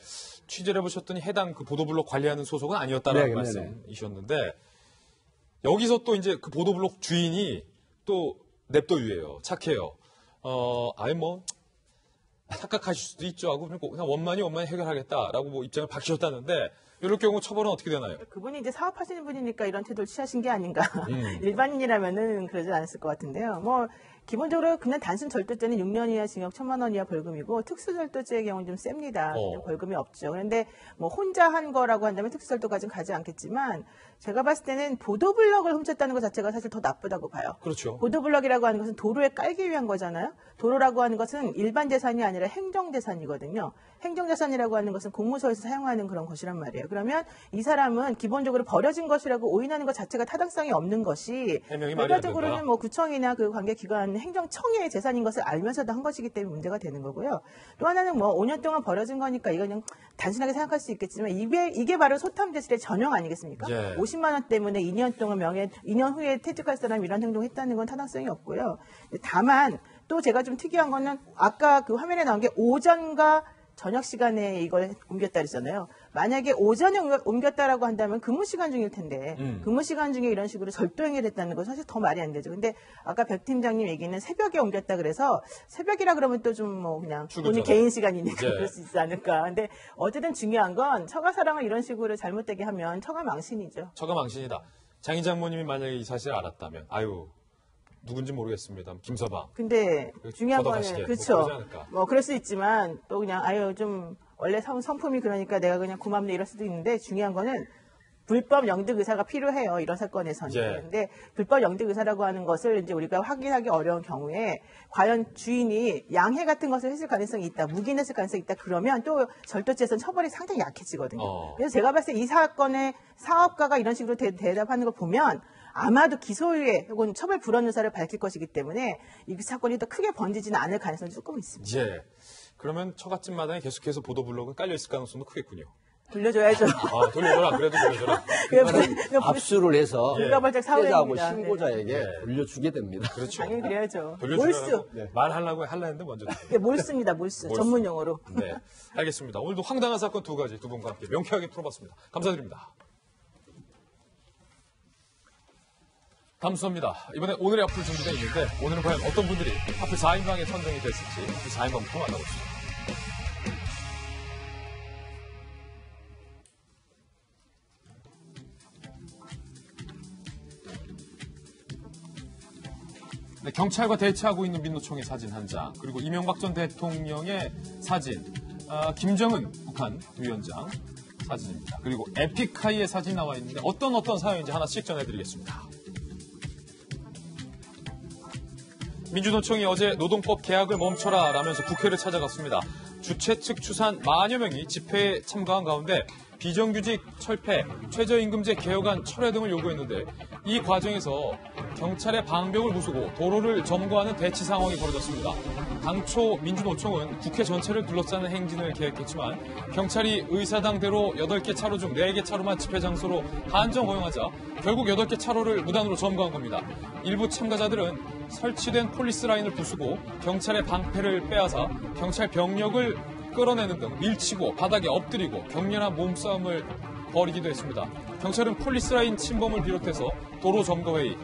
S1: 취재를 해보셨더니 해당 그 보도블록 관리하는 소속은 아니었다라는
S15: 네,
S1: 말씀이셨는데 여기서 또 이제 그 보도블록 주인이 또 냅둬유예요. 착해요. 아예 뭐 착각하실 수도 있죠 하고 그냥 원만히 해결하겠다라고 뭐 입장을 밝히셨다는데 이럴 경우 처벌은 어떻게 되나요?
S4: 그분이 이제 사업하시는 분이니까 이런 태도를 취하신 게 아닌가. 일반인이라면은 그러지 않았을 것 같은데요. 뭐 기본적으로 그냥 단순 절도죄는 6년 이하 징역 1,000만 원 이하 벌금이고 특수절도죄의 경우는 좀 셉니다. 벌금이 없죠. 그런데 뭐 혼자 한 거라고 한다면 특수절도까지는 가지 않겠지만 제가 봤을 때는 보도블럭을 훔쳤다는 것 자체가 사실 더 나쁘다고 봐요.
S1: 그렇죠.
S4: 보도블럭이라고 하는 것은 도로에 깔기 위한 거잖아요. 도로라고 하는 것은 일반 재산이 아니라 행정재산이거든요. 행정재산이라고 하는 것은 공무소에서 사용하는 그런 것이란 말이에요. 그러면 이 사람은 기본적으로 버려진 것이라고 오인하는 것 자체가 타당성이 없는 것이 결과적으로는 뭐 구청이나 그 관계기관 행정청의 재산인 것을 알면서도 한 것이기 때문에 문제가 되는 거고요. 또 하나는 뭐 5년 동안 버려진 거니까 이거 그냥 단순하게 생각할 수 있겠지만 이게 바로 소탐제실의 전형 아니겠습니까?
S1: 예.
S4: 50만 원 때문에 2년 동안 2년 후에 퇴직할 사람이 이런 행동을 했다는 건 타당성이 없고요. 다만 또 제가 좀 특이한 거는 아까 그 화면에 나온 게 오전과 저녁 시간에 이걸 옮겼다 그랬잖아요. 만약에 오전에 옮겼다라고 한다면 근무 시간 중일 텐데 근무 시간 중에 이런 식으로 절도 행위를 했다는 건 사실 더 말이 안 되죠. 근데 아까 백 팀장님 얘기는 새벽에 옮겼다 그래서 새벽이라 그러면 또 좀 뭐 그냥 본인 개인 시간이니까 그럴 수 있지 않을까. 근데 어쨌든 중요한 건 처가 사랑을 이런 식으로 잘못되게 하면 처가 망신이죠.
S1: 처가 망신이다. 장인 장모님이 만약에 이 사실을 알았다면 아유 누군지 모르겠습니다. 김서방.
S4: 근데 중요한 거는 그렇죠. 뭐 그럴 수 있지만 또 그냥 아유 좀 원래 성품이 그러니까 내가 그냥 고맙네 이럴 수도 있는데 중요한 거는 불법 영득 의사가 필요해요. 이런 사건에서는. 근데 불법 영득 의사라고 하는 것을 이제 우리가 확인하기 어려운 경우에 과연 주인이 양해 같은 것을 했을 가능성이 있다. 묵인했을 가능성이 있다. 그러면 또 절도죄에서는 처벌이 상당히 약해지거든요. 그래서 제가 봤을 때 이 사건의 사업가가 이런 식으로 대답하는 걸 보면 아마도 기소유예 혹은 처벌 불원 의사를 밝힐 것이기 때문에 이 사건이 더 크게 번지지는 않을 가능성이 조금 있습니다.
S1: 예. 그러면 처갓집 마당에 계속해서 보도블록은 깔려있을 가능성도 크겠군요.
S4: 돌려줘야죠.
S1: 돌려줘라. 그래도 돌려줘라.
S15: 압수를 해서 피해자하고
S4: 사회입니다.
S15: 신고자에게 돌려주게 됩니다.
S1: 그렇죠.
S4: 당연히 그래야죠.
S1: 몰수. 말하려고 했는데 먼저.
S4: 몰수입니다. 몰수. 전문용어로.
S1: 네. 알겠습니다. 오늘도 황당한 사건 두 가지 두 분과 함께 명쾌하게 풀어봤습니다. 감사드립니다. 다음 순서입니다. 이번에 오늘의 악플 준비되어 있는데 오늘은 과연 어떤 분들이 악플 4인방에 선정이 됐을지 그 4인방부터 만나보시죠. 네, 경찰과 대치하고 있는 민노총의 사진 한 장, 그리고 이명박 전 대통령의 사진, 김정은 북한 위원장 사진입니다. 그리고 에픽하이의 사진이 나와 있는데 어떤 사연인지 하나씩 전해드리겠습니다. 민주노총이 어제 노동법 개혁을 멈춰라 라면서 국회를 찾아갔습니다. 주최 측 추산 만여 명이 집회에 참가한 가운데 비정규직 철폐, 최저임금제 개혁안 철회 등을 요구했는데 이 과정에서 경찰의 방벽을 부수고 도로를 점거하는 대치 상황이 벌어졌습니다. 당초 민주노총은 국회 전체를 둘러싸는 행진을 계획했지만 경찰이 의사당대로 8개 차로 중 4개 차로만 집회 장소로 한정 허용하자 결국 8개 차로를 무단으로 점거한 겁니다. 일부 참가자들은 설치된 폴리스 라인을 부수고 경찰의 방패를 빼앗아 경찰 병력을 끌어내는 등 밀치고 바닥에 엎드리고 격렬한 몸싸움을 벌이기도 했습니다. 경찰은 폴리스라인 침범을 비롯해서 도로 점거행위,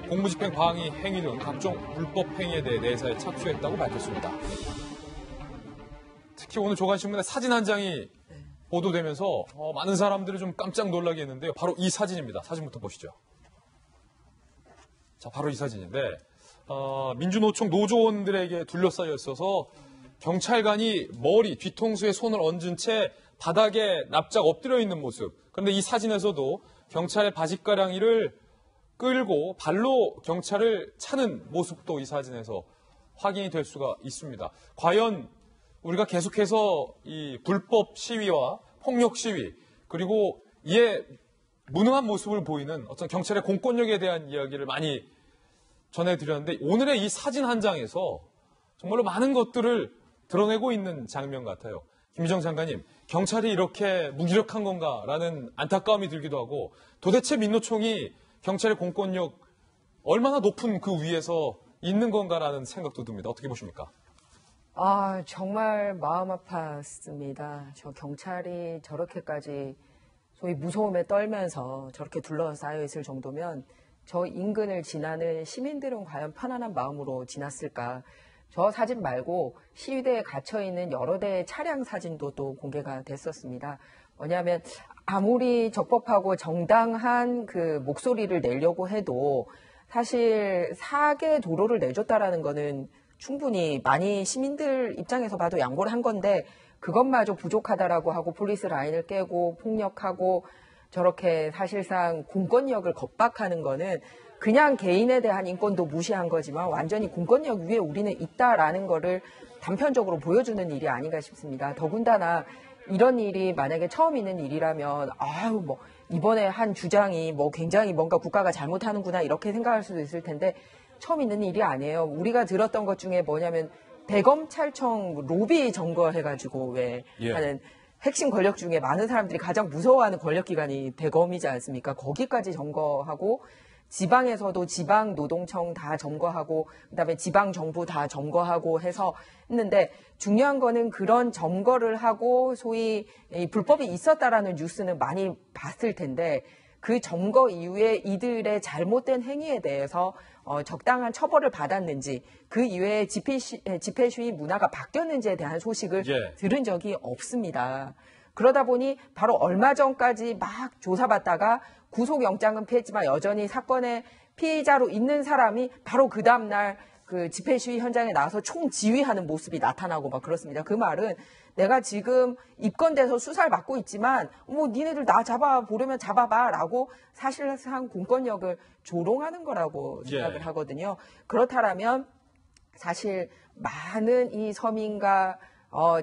S1: 공무집행 방해 행위 등 각종 불법 행위에 대해 내사에 착수했다고 밝혔습니다. 특히 오늘 조간신문에 사진 한 장이 보도되면서 많은 사람들을 좀 깜짝 놀라게 했는데요. 바로 이 사진입니다. 사진부터 보시죠. 자, 바로 이 사진인데 민주노총 노조원들에게 둘러싸여 있어서 경찰관이 머리, 뒤통수에 손을 얹은 채 바닥에 납작 엎드려 있는 모습. 그런데 이 사진에서도 경찰의 바짓가랑이를 끌고 발로 경찰을 차는 모습도 이 사진에서 확인이 될 수가 있습니다. 과연 우리가 계속해서 이 불법 시위와 폭력 시위 그리고 이에 무능한 모습을 보이는 어떤 경찰의 공권력에 대한 이야기를 많이 전해드렸는데 오늘의 이 사진 한 장에서 정말로 많은 것들을 드러내고 있는 장면 같아요. 김희정 장관님, 경찰이 이렇게 무기력한 건가라는 안타까움이 들기도 하고 도대체 민노총이 경찰의 공권력 얼마나 높은 그 위에서 있는 건가라는 생각도 듭니다. 어떻게 보십니까?
S2: 정말 마음 아팠습니다. 저 경찰이 저렇게까지 소위 무서움에 떨면서 저렇게 둘러싸여 있을 정도면 저 인근을 지나는 시민들은 과연 편안한 마음으로 지났을까? 저 사진 말고 시위대에 갇혀있는 여러 대의 차량 사진도 또 공개가 됐었습니다. 뭐냐면 아무리 적법하고 정당한 그 목소리를 내려고 해도 사실 사계 도로를 내줬다라는 거는 충분히 많이 시민들 입장에서 봐도 양보를 한 건데 그것마저 부족하다라고 하고 폴리스 라인을 깨고 폭력하고 저렇게 사실상 공권력을 겁박하는 거는 그냥 개인에 대한 인권도 무시한 거지만 완전히 공권력 위에 우리는 있다라는 거를 단편적으로 보여주는 일이 아닌가 싶습니다. 더군다나 이런 일이 만약에 처음 있는 일이라면 이번에 한 주장이 굉장히 뭔가 국가가 잘못하는구나 이렇게 생각할 수도 있을 텐데 처음 있는 일이 아니에요. 우리가 들었던 것 중에 뭐냐면 대검찰청 로비 점거해가지고 하는 핵심 권력 중에 많은 사람들이 가장 무서워하는 권력기관이 대검이지 않습니까? 거기까지 점거하고 지방에서도 지방노동청 다 점거하고 그다음에 지방정부 다 점거하고 해서 했는데 중요한 거는 그런 점거를 하고 소위 불법이 있었다라는 뉴스는 많이 봤을 텐데 그 점거 이후에 이들의 잘못된 행위에 대해서 적당한 처벌을 받았는지 그 이후에 집회 시위 문화가 바뀌었는지에 대한 소식을 들은 적이 없습니다. 그러다 보니 바로 얼마 전까지 막 조사받다가 구속영장은 피했지만 여전히 사건의 피의자로 있는 사람이 바로 그 다음날 그 집회 시위 현장에 나와서 총지휘하는 모습이 나타나고 막 그렇습니다. 그 말은 내가 지금 입건돼서 수사를 받고 있지만 니네들 나 잡아보려면 잡아봐라고 사실상 공권력을 조롱하는 거라고 생각을 하거든요. 그렇다면 사실 많은 이 서민과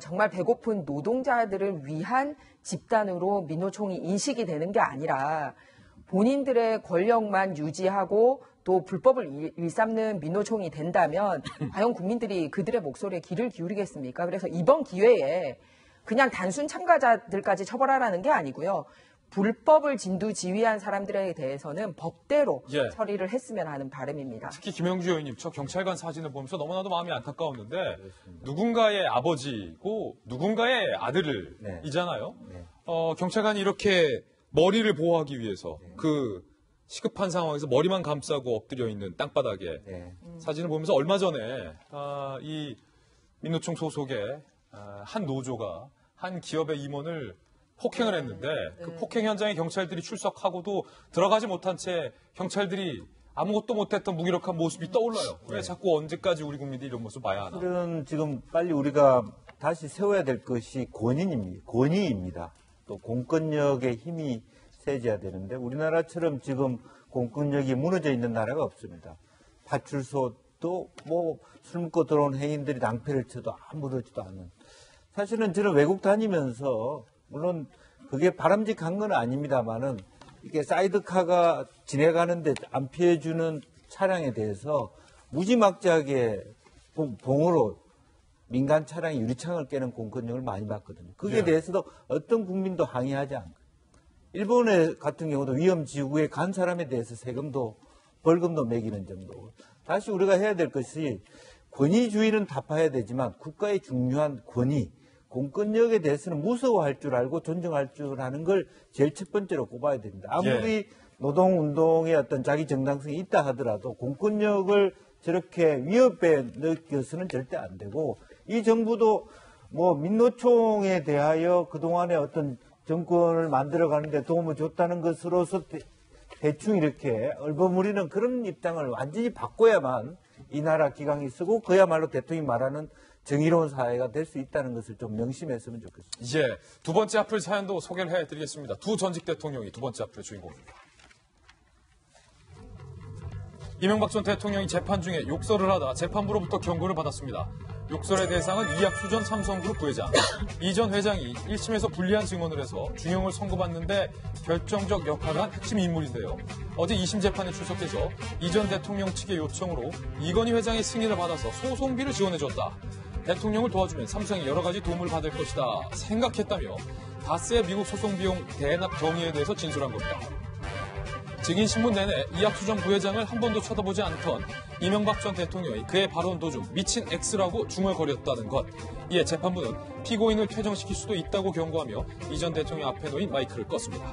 S2: 정말 배고픈 노동자들을 위한 집단으로 민노총이 인식이 되는 게 아니라 본인들의 권력만 유지하고 또 불법을 일삼는 민노총이 된다면 과연 국민들이 그들의 목소리에 귀를 기울이겠습니까? 그래서 이번 기회에 그냥 단순 참가자들까지 처벌하라는 게 아니고요. 불법을 진두지휘한 사람들에 대해서는 법대로 처리를 했으면 하는 바람입니다.
S1: 특히 김영주 의원님, 저 경찰관 사진을 보면서 너무나도 마음이 안타까웠는데 누군가의 아버지고 누군가의 아들이잖아요. 경찰관이 이렇게 머리를 보호하기 위해서 그 시급한 상황에서 머리만 감싸고 엎드려 있는 땅바닥에 사진을 보면서 얼마 전에 이 민노총 소속의 한 노조가 한 기업의 임원을 폭행을 했는데 그 폭행 현장에 경찰들이 출석하고도 들어가지 못한 채 경찰들이 아무것도 못했던 무기력한 모습이 떠올라요. 왜 자꾸 언제까지 우리 국민들이 이런 모습 봐야 하나?
S12: 실은 지금 빨리 우리가 다시 세워야 될 것이 권위입니다. 또 공권력의 힘이 세져야 되는데 우리나라처럼 지금 공권력이 무너져 있는 나라가 없습니다. 파출소도 술 먹고 들어온 행인들이 낭패를 쳐도 아무렇지도 않은. 사실은 저는 외국 다니면서 물론 그게 바람직한 건 아닙니다만은 이게 사이드카가 지나가는데 안 피해주는 차량에 대해서 무지막지하게 봉으로 민간 차량이 유리창을 깨는 공권력을 많이 봤거든요. 거기에 대해서도 어떤 국민도 항의하지 않고. 일본 같은 경우도 위험지구에 간 사람에 대해서 세금도 벌금도 매기는 정도. 다시 우리가 해야 될 것이 권위주의는 타파해야 되지만 국가의 중요한 권위, 공권력에 대해서는 무서워할 줄 알고 존중할 줄 아는 걸 제일 첫 번째로 꼽아야 됩니다. 아무리 노동운동의 어떤 자기 정당성이 있다 하더라도 공권력을 저렇게 위협에 느껴서는 절대 안 되고, 이 정부도 뭐 민노총에 대하여 그동안에 어떤 정권을 만들어가는데 도움을 줬다는 것으로서 대충 이렇게 얼버무리는 그런 입장을 완전히 바꿔야만 이 나라 기강이 쓰고 그야말로 대통령이 말하는 정의로운 사회가 될 수 있다는 것을 좀 명심했으면 좋겠습니다.
S1: 이제 두 번째 앞을 사연도 소개를 해드리겠습니다. 두 전직 대통령이 두 번째 앞의 주인공입니다. 이명박 전 대통령이 재판 중에 욕설을 하다 재판부로부터 경고를 받았습니다. 욕설의 대상은 이학수전 삼성그룹 부회장. 이 전 회장이 1심에서 불리한 증언을 해서 중형을 선고받는데 결정적 역할을 한 핵심 인물인데요. 어제 2심 재판에 출석해서 이 전 대통령 측의 요청으로 이건희 회장의 승인을 받아서 소송비를 지원해줬다. 대통령을 도와주면 삼성이 여러 가지 도움을 받을 것이다 생각했다며 다스의 미국 소송 비용 대납 경위에 대해서 진술한 겁니다. 증인 신문 내내 이학수전 부회장을 한 번도 쳐다보지 않던 이명박 전 대통령이 그의 발언 도중 미친 X라고 중얼거렸다는 것. 이에 재판부는 피고인을 퇴정시킬 수도 있다고 경고하며 이 전 대통령 앞에 놓인 마이크를 껐습니다.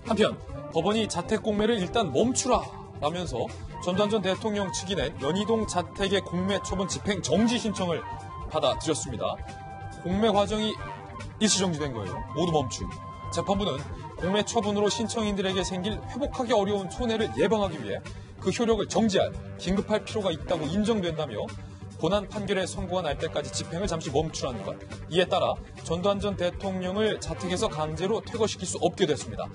S1: 한편 법원이 자택 공매를 일단 멈추라 라면서 전두환 전 대통령 측이 낸 연희동 자택의 공매 처분 집행 정지 신청을 받아들였습니다. 공매 과정이 일시정지된 거예요. 모두 멈춤. 재판부는 공매 처분으로 신청인들에게 생길 회복하기 어려운 손해를 예방하기 위해 그 효력을 정지할 긴급할 필요가 있다고 인정된다며 본안 판결의 선고가 날 때까지 집행을 잠시 멈추라는 것. 이에 따라 전두환 전 대통령을 자택에서 강제로 퇴거시킬 수 없게 됐습니다.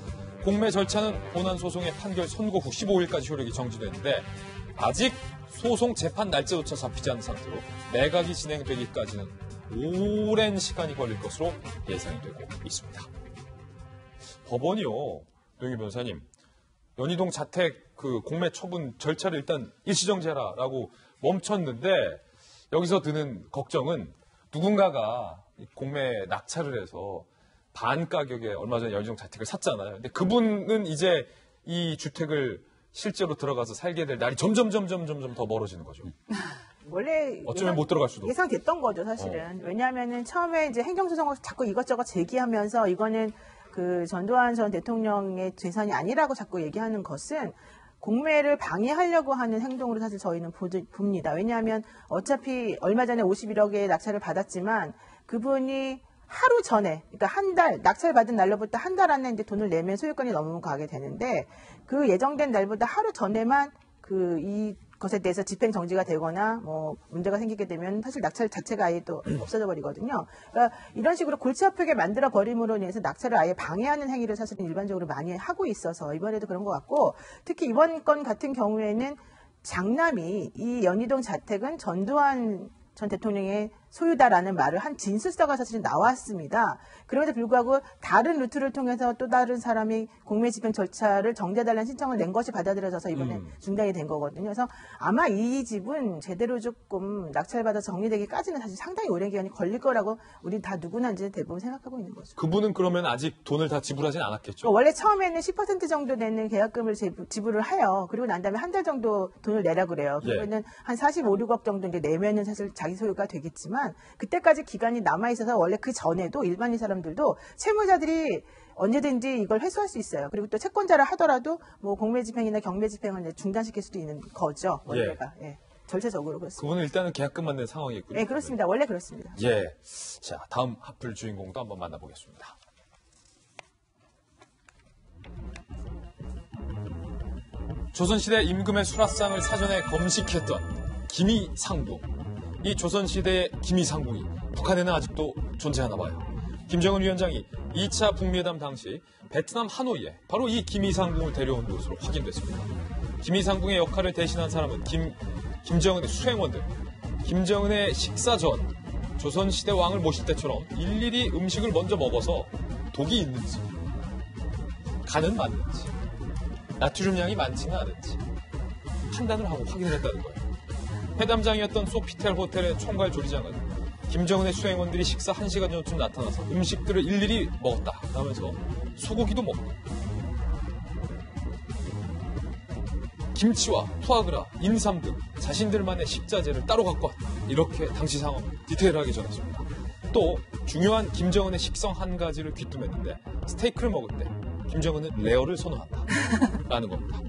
S1: 공매 절차는 본안 소송의 판결 선고 후 15일까지 효력이 정지되는데 아직 소송 재판 날짜조차 잡히지 않은 상태로 매각이 진행되기까지는 오랜 시간이 걸릴 것으로 예상이 되고 있습니다. 법원이요, 노영희 변호사님, 연희동 자택 그 공매 처분 절차를 일단 일시정지해라라고 멈췄는데 여기서 드는 걱정은 누군가가 공매 낙찰을 해서 반 가격에 얼마 전에 연희동 자택을 샀잖아요. 근데 그분은 이제 이 주택을 실제로 들어가서 살게 될 날이 점점 더 멀어지는 거죠.
S4: 원래
S1: 어쩌면 못 들어갈 수도.
S4: 예상됐던 거죠, 사실은. 왜냐하면은 처음에 이제 행정소송을 자꾸 이것저것 제기하면서 이거는 그 전두환 전 대통령의 재산이 아니라고 자꾸 얘기하는 것은 공매를 방해하려고 하는 행동으로 사실 저희는 봅니다. 왜냐하면 어차피 얼마 전에 51억의 낙찰을 받았지만 그분이 하루 전에, 그러니까 한 달, 낙찰 받은 날로부터 한 달 안에 이제 돈을 내면 소유권이 넘어가게 되는데 그 예정된 날보다 하루 전에만 이 것에 대해서 집행 정지가 되거나 뭐 문제가 생기게 되면 사실 낙찰 자체가 아예 또 없어져 버리거든요. 그러니까 이런 식으로 골치 아프게 만들어 버림으로 인해서 낙찰을 아예 방해하는 행위를 사실은 일반적으로 많이 하고 있어서 이번에도 그런 것 같고, 특히 이번 건 같은 경우에는 장남이 이 연희동 자택은 전두환 전 대통령의 소유다라는 말을 한 진술서가 사실은 나왔습니다. 그럼에도 불구하고 다른 루트를 통해서 또 다른 사람이 공매 집행 절차를 정지해달라는 신청을 낸 것이 받아들여져서 이번에 중단이 된 거거든요. 그래서 아마 이 집은 제대로 조금 낙찰받아서 정리되기까지는 사실 상당히 오랜 기간이 걸릴 거라고 우리 다 누구나 이제 대부분 생각하고 있는 거죠.
S1: 그분은 그러면 아직 돈을 다 지불하진 않았겠죠?
S4: 원래 처음에는 10% 정도 되는 계약금을 지불을 해요. 그리고 난 다음에 한 달 정도 돈을 내라 그래요. 그러면은 한 45, 6억 정도 이제 내면은 사실 자기 소유가 되겠지만 그때까지 기간이 남아있어서 원래 그 전에도 일반인 사람들도 채무자들이 언제든지 이걸 회수할 수 있어요. 그리고 또 채권자라 하더라도 뭐 공매 집행이나 경매 집행을 이제 중단시킬 수도 있는 거죠. 원래가. 예. 절차적으로 그렇습니다.
S1: 그분은 일단은 계약금만 낸 상황이군요.
S4: 네, 그렇습니다. 원래 그렇습니다.
S1: 예. 자, 다음 하플 주인공도 한번 만나보겠습니다. 조선시대 임금의 수라상을 사전에 검식했던 기미상궁. 이 조선시대의 기미상궁이 북한에는 아직도 존재하나 봐요. 김정은 위원장이 2차 북미회담 당시 베트남 하노이에 바로 이 기미상궁을 데려온 것으로 확인됐습니다. 기미상궁의 역할을 대신한 사람은 김정은의 수행원들. 김정은의 식사 전 조선시대 왕을 모실 때처럼 일일이 음식을 먼저 먹어서 독이 있는지, 간은 맞는지, 나트륨량이 많지는 않은지 판단을 하고 확인을 했다는 거예요. 회담장이었던 소피텔 호텔의 총괄 조리장은 김정은의 수행원들이 식사 1시간 전쯤 나타나서 음식들을 일일이 먹었다 하면서 소고기도 먹고 김치와 푸아그라, 인삼 등 자신들만의 식자재를 따로 갖고 왔다. 이렇게 당시 상황을 디테일하게 전했습니다. 또 중요한 김정은의 식성 한 가지를 귀뚱했는데 스테이크를 먹을 때 김정은은 레어를 선호한다라는 겁니다.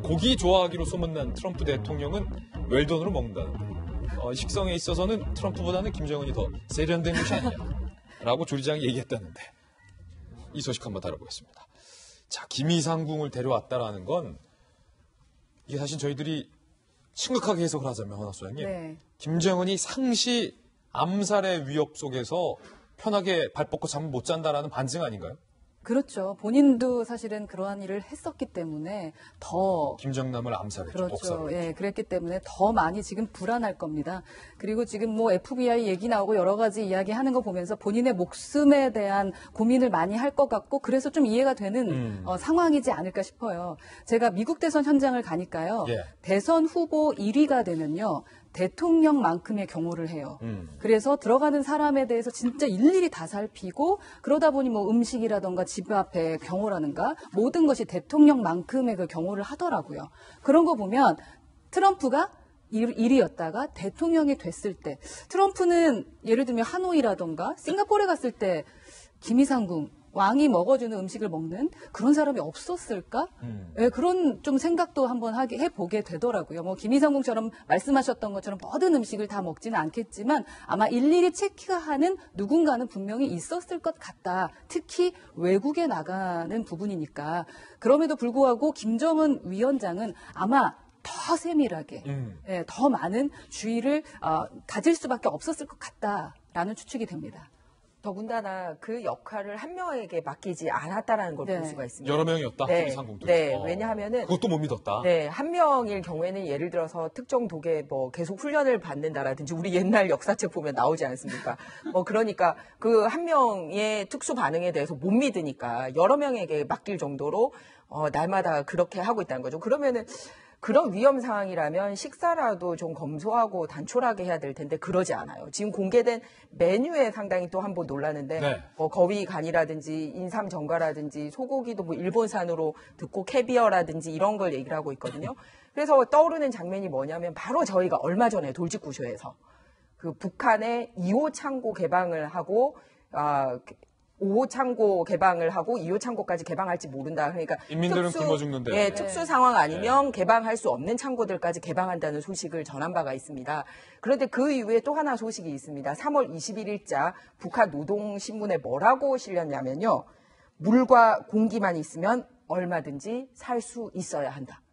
S1: 고기 좋아하기로 소문난 트럼프 대통령은 웰던으로 먹는다는데 식성에 있어서는 트럼프보다는 김정은이 더 세련된 것이 아니냐라고 조리장이 얘기했다는데 이 소식 한번 다뤄보겠습니다. 자, 김이상궁을 데려왔다라는 건 이게 사실 저희들이 심각하게 해석을 하자면 허나 소장님,
S5: 네.
S1: 김정은이 상시 암살의 위협 속에서 편하게 발 뻗고 잠을 못 잔다라는 반증 아닌가요?
S5: 그렇죠. 본인도 사실은 그러한 일을 했었기 때문에 더
S1: 김정남을 암살했죠.
S5: 그렇죠.
S1: 독살을
S5: 예, 그랬기 때문에 더 많이 지금 불안할 겁니다. 그리고 지금 뭐 FBI 얘기 나오고 여러 가지 이야기하는 거 보면서 본인의 목숨에 대한 고민을 많이 할 것 같고 그래서 좀 이해가 되는 상황이지 않을까 싶어요. 제가 미국 대선 현장을 가니까요.
S1: 예.
S5: 대선 후보 1위가 되면요. 대통령만큼의 경호를 해요. 그래서 들어가는 사람에 대해서 진짜 일일이 다 살피고 그러다 보니 뭐 음식이라던가 집 앞에 경호라든가 모든 것이 대통령만큼의 그 경호를 하더라고요. 그런 거 보면 트럼프가 1위였다가 대통령이 됐을 때 트럼프는 예를 들면 하노이라던가 싱가포르에 갔을 때 김이상궁 왕이 먹어주는 음식을 먹는 그런 사람이 없었을까? 네, 그런 좀 생각도 한번 해보게 되더라고요. 뭐 김이상궁처럼 말씀하셨던 것처럼 모든 음식을 다 먹지는 않겠지만 아마 일일이 체크하는 누군가는 분명히 있었을 것 같다. 특히 외국에 나가는 부분이니까. 그럼에도 불구하고 김정은 위원장은 아마 더 세밀하게, 예, 더 많은 주의를 가질 수밖에 없었을 것 같다라는 추측이 됩니다.
S2: 더군다나 그 역할을 한 명에게 맡기지 않았다라는 걸 볼 수가 있습니다.
S1: 여러 명이었다.
S2: 네,
S1: 상궁도.
S2: 네, 왜냐하면은
S1: 그것도 못 믿었다.
S2: 네, 한 명일 경우에는 예를 들어서 특정 독에 뭐 계속 훈련을 받는다라든지 우리 옛날 역사책 보면 나오지 않습니까? 그러니까 그 한 명의 특수 반응에 대해서 못 믿으니까 여러 명에게 맡길 정도로 날마다 그렇게 하고 있다는 거죠. 그러면은 그런 위험 상황이라면 식사라도 좀 검소하고 단촐하게 해야 될 텐데 그러지 않아요. 지금 공개된 메뉴에 상당히 또 한번 놀라는데
S1: 네.
S2: 거위 간이라든지 인삼 전과라든지 소고기도 뭐 일본산으로 듣고 캐비어라든지 이런 걸 얘기를 하고 있거든요. 그래서 떠오르는 장면이 뭐냐면 바로 저희가 얼마 전에 돌직구쇼에서 그 북한의 2호 창고 개방을 하고 5호 창고 개방을 하고 2호 창고까지 개방할지 모른다. 그러니까
S1: 인민들은 굶어 죽는데.
S2: 예, 특수 상황 아니면 개방할 수 없는 창고들까지 개방한다는 소식을 전한 바가 있습니다. 그런데 그 이후에 또 하나 소식이 있습니다. 3월 21일자 북한 노동신문에 뭐라고 실렸냐면요. 물과 공기만 있으면 얼마든지 살 수 있어야 한다.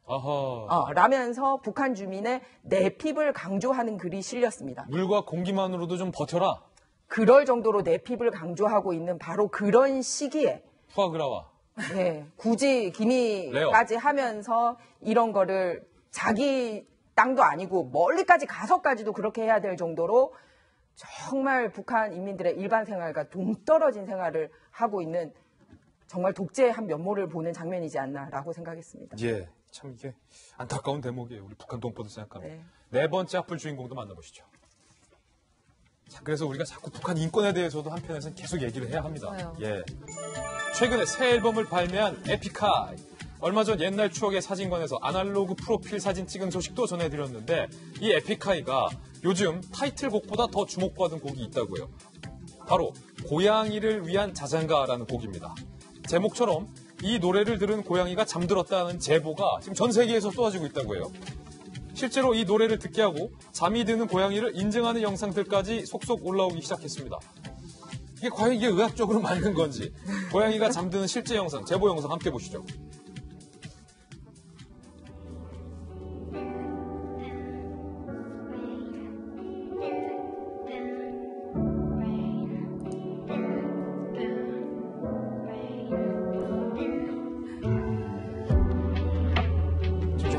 S2: 라면서 북한 주민의 내핍을 강조하는 글이 실렸습니다.
S1: 물과 공기만으로도 좀 버텨라.
S2: 그럴 정도로 내핍을 강조하고 있는 바로 그런 시기에
S1: 푸아그라와
S2: 네, 굳이 기미까지 하면서 이런 거를 자기 땅도 아니고 멀리까지 가서까지도 그렇게 해야 될 정도로 정말 북한 인민들의 일반 생활과 동떨어진 생활을 하고 있는 정말 독재의 한 면모를 보는 장면이지 않나라고 생각했습니다.
S1: 예, 참 이게 안타까운 대목이에요. 우리 북한 동포들 생각하면. 네 번째 앞을 주인공도 만나보시죠. 자, 그래서 우리가 자꾸 북한 인권에 대해서도 한편에서는 계속 얘기를 해야 합니다. 예. 최근에 새 앨범을 발매한 에픽하이. 얼마 전 옛날 추억의 사진관에서 아날로그 프로필 사진 찍은 소식도 전해드렸는데 이 에픽하이가 요즘 타이틀곡보다 더 주목받은 곡이 있다고요. 바로 고양이를 위한 자장가라는 곡입니다. 제목처럼 이 노래를 들은 고양이가 잠들었다는 제보가 지금 전 세계에서 쏟아지고 있다고 해요. 실제로 이 노래를 듣게 하고 잠이 드는 고양이를 인증하는 영상들까지 속속 올라오기 시작했습니다. 이게 과연 이게 의학적으로 맞는 건지 고양이가 잠드는 실제 영상, 제보 영상 함께 보시죠.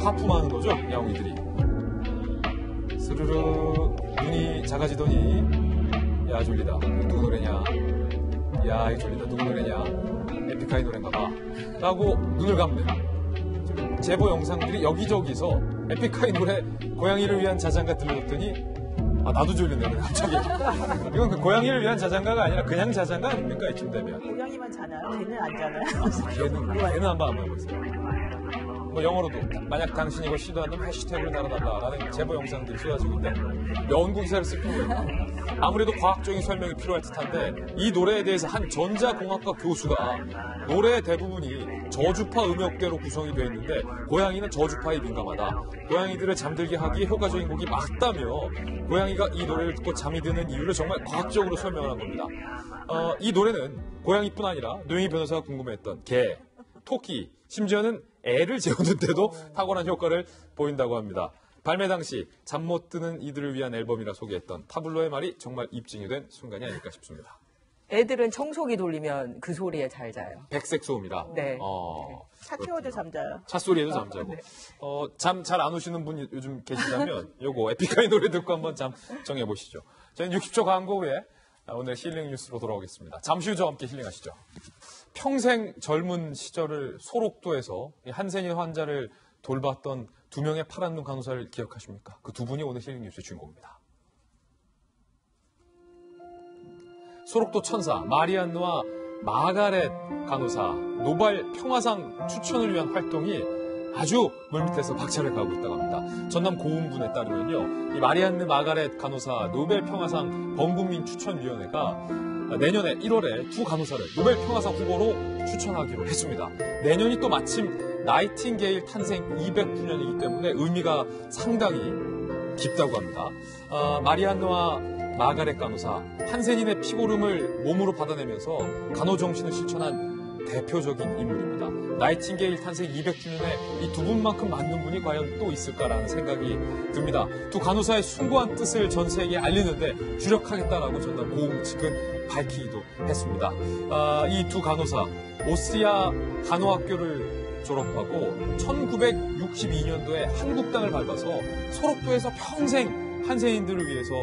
S1: 하품하는 거죠, 야옹이들이. 스르르 눈이 작아지더니 야 졸리다. 누구 노래냐? 야 이 졸리다. 누구 노래냐? 에픽하이 노래인가 봐. 라고 눈을 감는 제보 영상들이 여기저기서 에픽하이 노래 고양이를 위한 자장가 들려줬더니 나도 졸리네 갑자기. 이건 그 고양이를 위한 자장가가 아니라 그냥 자장가 아닙니까 이쯤 되면.
S4: 고양이만 자나요? 걔는 안 자나요?
S1: 걔는 한번 해보세요. 뭐 영어로도 만약 당신이 이걸 시도한다면 해시태그를 달아달라라는 제보 영상들이 쏟아지고 있는데 연구 기사를 쓸 필요가 있나? 아무래도 과학적인 설명이 필요할 듯한데 이 노래에 대해서 한 전자공학과 교수가 노래의 대부분이 저주파 음역대로 구성이 되어 있는데 고양이는 저주파에 민감하다. 고양이들을 잠들게 하기에 효과적인 곡이 맞다며 고양이가 이 노래를 듣고 잠이 드는 이유를 정말 과학적으로 설명을 한 겁니다. 이 노래는 고양이뿐 아니라 노영희 변호사가 궁금해했던 개, 토끼, 심지어는 애를 재우는데도 탁월한 효과를 보인다고 합니다. 발매 당시 잠 못 드는 이들을 위한 앨범이라 소개했던 타블로의 말이 정말 입증이 된 순간이 아닐까 싶습니다.
S2: 애들은 청소기 돌리면 그 소리에 잘 자요.
S1: 백색 소음이라.
S2: 네.
S4: 차 태워도 잠자요.
S1: 차 소리에도 잠자고. 잠 잘 안 오시는 분 요즘 계시다면 요거 에픽하이 노래 듣고 한번 잠 정해보시죠. 저희는 60초 광고 후에 오늘 힐링 뉴스로 돌아오겠습니다. 잠시 후 저와 함께 힐링하시죠. 평생 젊은 시절을 소록도에서 한센인 환자를 돌봤던 2명의 파란 눈 간호사를 기억하십니까? 그 두 분이 오늘 힐링 뉴스의 주인공입니다. 소록도 천사 마리안느와 마가렛 간호사 노벨 평화상 추천을 위한 활동이 아주 물밑에서 박차를 가하고 있다고 합니다. 전남 고흥군에 따르면요, 이 마리안느 마가렛 간호사 노벨 평화상 범국민 추천위원회가 내년에 1월에 두 간호사를 노벨 평화상 후보로 추천하기로 했습니다. 내년이 또 마침 나이팅게일 탄생 200주년이기 때문에 의미가 상당히 깊다고 합니다. 마리안느와 마가렛 간호사, 한센인의 피고름을 몸으로 받아내면서 간호정신을 실천한 대표적인 인물입니다. 나이팅게일 탄생 200주년에 이 두 분만큼 맞는 분이 과연 또 있을까라는 생각이 듭니다. 두 간호사의 숭고한 뜻을 전 세계에 알리는데 주력하겠다라고 전남 고흥 측은 밝히기도 했습니다. 이 두 간호사, 오스트리아 간호학교를 졸업하고 1962년도에 한국땅을 밟아서 소록도에서 평생 한센인들을 위해서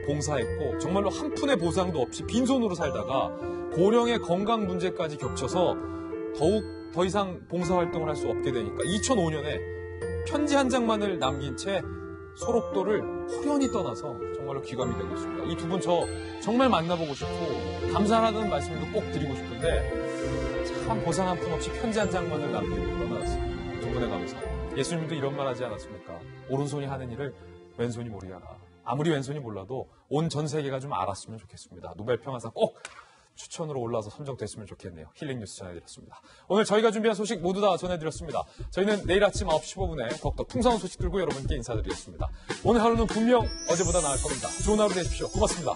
S1: 봉사했고 정말로 한 푼의 보상도 없이 빈손으로 살다가 고령의 건강 문제까지 겹쳐서 더 이상 봉사활동을 할 수 없게 되니까 2005년에 편지 한 장만을 남긴 채 소록도를 호련히 떠나서 정말로 귀감이 되고 있습니다. 이 두 분 저 정말 만나보고 싶고 감사하다는 말씀도 꼭 드리고 싶은데 참 보상 한 푼 없이 편지 한 장만을 남기고 떠나갔습니다. 두 분의 감사. 예수님도 이런 말 하지 않았습니까? 오른손이 하는 일을 왼손이 모르게 하라. 아무리 왼손이 몰라도 온 전 세계가 좀 알았으면 좋겠습니다. 노벨 평화상 꼭 추천으로 올라와서 선정됐으면 좋겠네요. 힐링 뉴스 전해드렸습니다. 오늘 저희가 준비한 소식 모두 다 전해드렸습니다. 저희는 내일 아침 9시 15분에 더욱더 풍성한 소식 들고 여러분께 인사드리겠습니다. 오늘 하루는 분명 어제보다 나을 겁니다. 좋은 하루 되십시오. 고맙습니다.